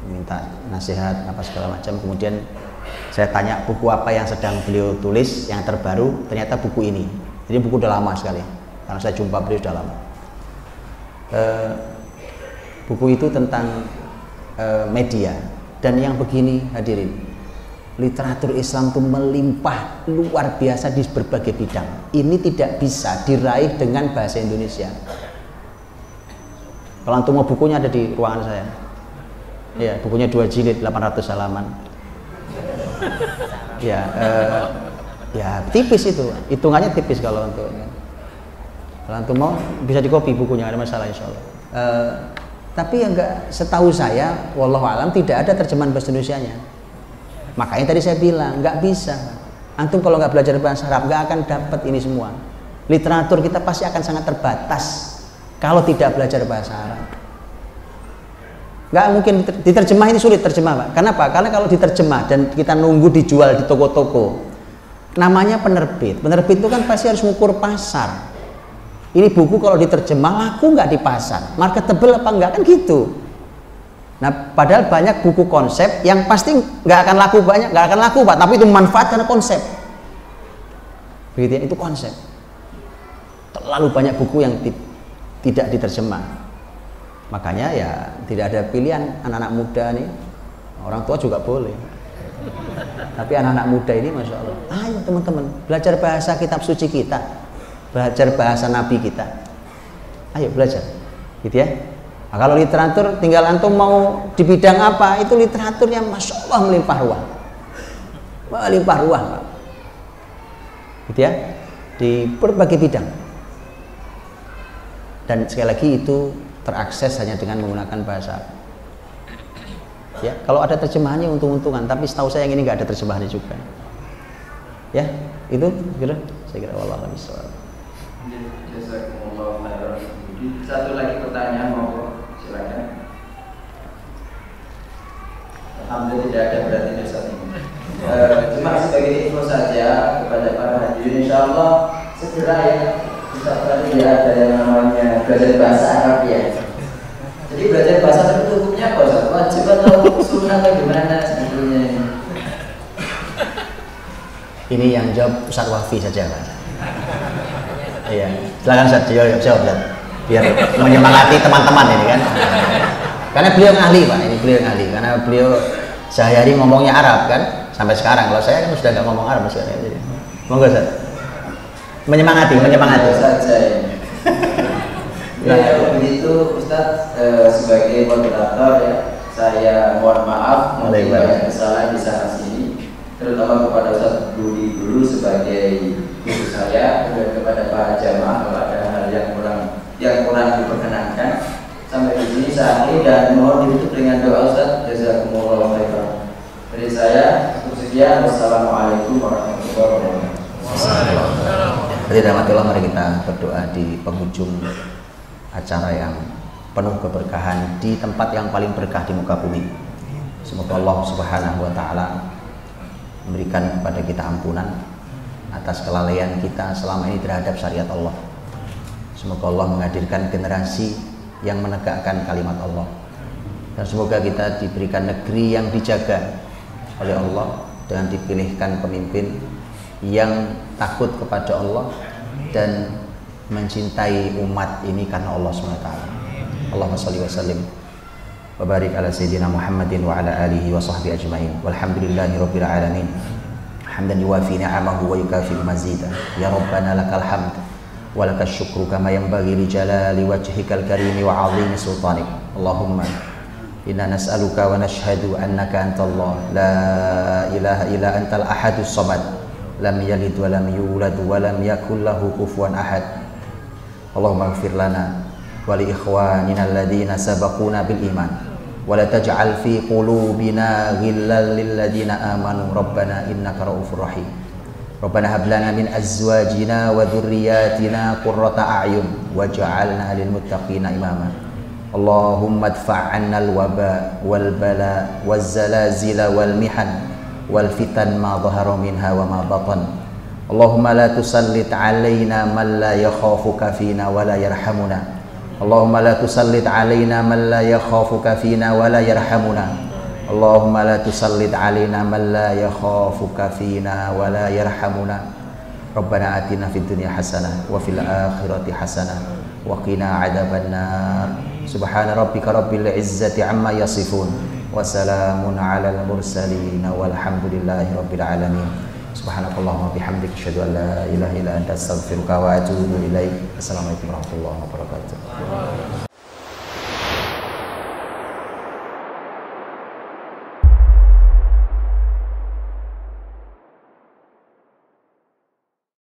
minta nasihat apa segala macam, kemudian saya tanya buku apa yang sedang beliau tulis yang terbaru, ternyata buku ini. Jadi buku udah lama sekali, karena saya jumpa beliau udah lama. Buku itu tentang media, dan yang begini hadirin, literatur Islam itu melimpah luar biasa di berbagai bidang. Ini tidak bisa diraih dengan bahasa Indonesia. Kalau antum mau bukunya ada di ruangan saya. Ya, bukunya 2 jilid 800 halaman. Ya tipis itu, hitungannya tipis kalau antum mau bisa dikopi bukunya, ada masalah insya Allah. Tapi yang enggak, setahu saya wallahu alam tidak ada terjemahan bahasa Indonesianya. Makanya tadi saya bilang nggak bisa. Antum kalau nggak belajar bahasa Arab nggak akan dapat ini semua. Literatur kita pasti akan sangat terbatas kalau tidak belajar bahasa Arab. Nggak mungkin diterjemah, ini sulit terjemah Pak. Kenapa? Karena kalau diterjemah dan kita nunggu dijual di toko-toko, namanya penerbit. Penerbit itu kan pasti harus mengukur pasar. Ini buku kalau diterjemah laku nggak di pasar, marketable apa enggak, kan gitu. Nah, padahal banyak buku konsep yang pasti nggak akan laku banyak, nggak akan laku Pak, tapi itu manfaat karena konsep. Begitu ya, itu konsep. Terlalu banyak buku yang tidak diterjemah. Makanya ya tidak ada pilihan anak-anak muda nih. Orang tua juga boleh. Tapi anak-anak muda ini Masya Allah, ayo teman-teman belajar bahasa kitab suci kita, belajar bahasa Nabi kita. Ayo belajar, gitu ya. Nah, kalau literatur tinggal antum mau di bidang apa, itu literatur yang Masya Allah melimpah ruah. Melimpah ruah Pak. Gitu ya, di berbagai bidang. Dan sekali lagi itu terakses hanya dengan menggunakan bahasa. Ya, kalau ada terjemahannya untung-untungan, tapi setahu saya yang ini nggak ada terjemahannya juga. Ya, itu saya kira wallahu a'lam bishawab. Satu lagi pertanyaan, monggo silakan. Alhamdulillah tidak ada berarti dosa ini. Cuma sebagai info saja kepada para hadirin, insyaallah segera ya bisa tadi ya ada yang namanya belajar bahasa Arab ya. Jadi belajar bahasa Arab itu hukumnya apa? Wajib atau sunnah atau gimana sebetulnya ini? Ini yang jawab Ustaz Wafi saja Pak. Iya, silakan Ustaz jawab Ustaz. Biar menyemangati teman-teman ini kan. Karena beliau ahli Pak, ini beliau ahli. Karena beliau sehari-hari ngomongnya Arab kan, sampai sekarang. Kalau saya kan sudah nggak ngomong Arab sekarang. Jadi, monggo Ustaz. Menyemangati saja ini. Ya, kalau begitu Ustaz sebagai moderator ya, saya mohon maaf mungkin banyak kesalahan di sana sini, terutama kepada Ustaz Budi dulu sebagai guru saya, dan kepada para jamaah kalau ada hal yang kurang diperkenankan sampai di sini saat ini, dan mohon ditutup dengan doa Ustaz. Jazakumullah khairan. Dari saya cukup sekian. Wassalamualaikum warahmatullahi wabarakatuh. Bismillahirrahmanirrahim. Mari kita berdoa di penghujung acara yang penuh keberkahan di tempat yang paling berkah di muka bumi. Semoga Allah Subhanahu wa taala memberikan kepada kita ampunan atas kelalaian kita selama ini terhadap syariat Allah. Semoga Allah menghadirkan generasi yang menegakkan kalimat Allah. Dan semoga kita diberikan negeri yang dijaga oleh Allah dengan dipilihkan pemimpin yang takut kepada Allah dan mencintai umat ini karena Allah SWT. Allahumma shalli wa sallim wa barik ala sayyidina Muhammadin wa ala alihi wa sahbihi ajma'in. Walhamdulillahi rabbil alamin. Hamdan yuwafi ni'amahu wa yukafi mazida. Ya Rabbana lakal hamd wa lakas syukru kama yanbaghi li jalali wajhikal karimi wa 'azimi sultanik. Allahumma inna nas'aluka wa nashhadu annaka antallah la ilaha illa antal ahadus samad lam yalid wa lam yulad wa lam yakul lahu kufuwan ahad. Allahumma ighfir lana wa li ikhwanina alladhina sabaquna bil iman wa la taj'al fi qulubina ghillan lil ladzina amanu rabbana innaka raufur rahim. Rabbana hab lana min azwajina wa dhurriyyatina qurrata a'yun waj'alna lil muttaqina imama. Allahumma adfa' 'anna al waba wal bala waz zalazila wal mihan wal fitan ma dhahara minha wa ma batan. Allahumma la tusallit alaina man la yakhafuka fina wa la yarhamuna. Allahumma la tusallit alaina man la yakhafuka fina wa la yarhamuna. Allahumma la tusallit alaina man la yakhafuka fina wa la yarhamuna. Rabbana atina fid dunya hasanah wa fil akhirati hasanah wa qina adzaban nar. Subhana rabbika rabbil izzati amma yasifun wa salamun alal mursalin walhamdulillahi rabbil alamin. Subhanakallahumma bihamdika asyhadu an la ilaha illa anta astaghfiruka wa atubu ilaik. Assalamualaikum warahmatullahi wabarakatuh.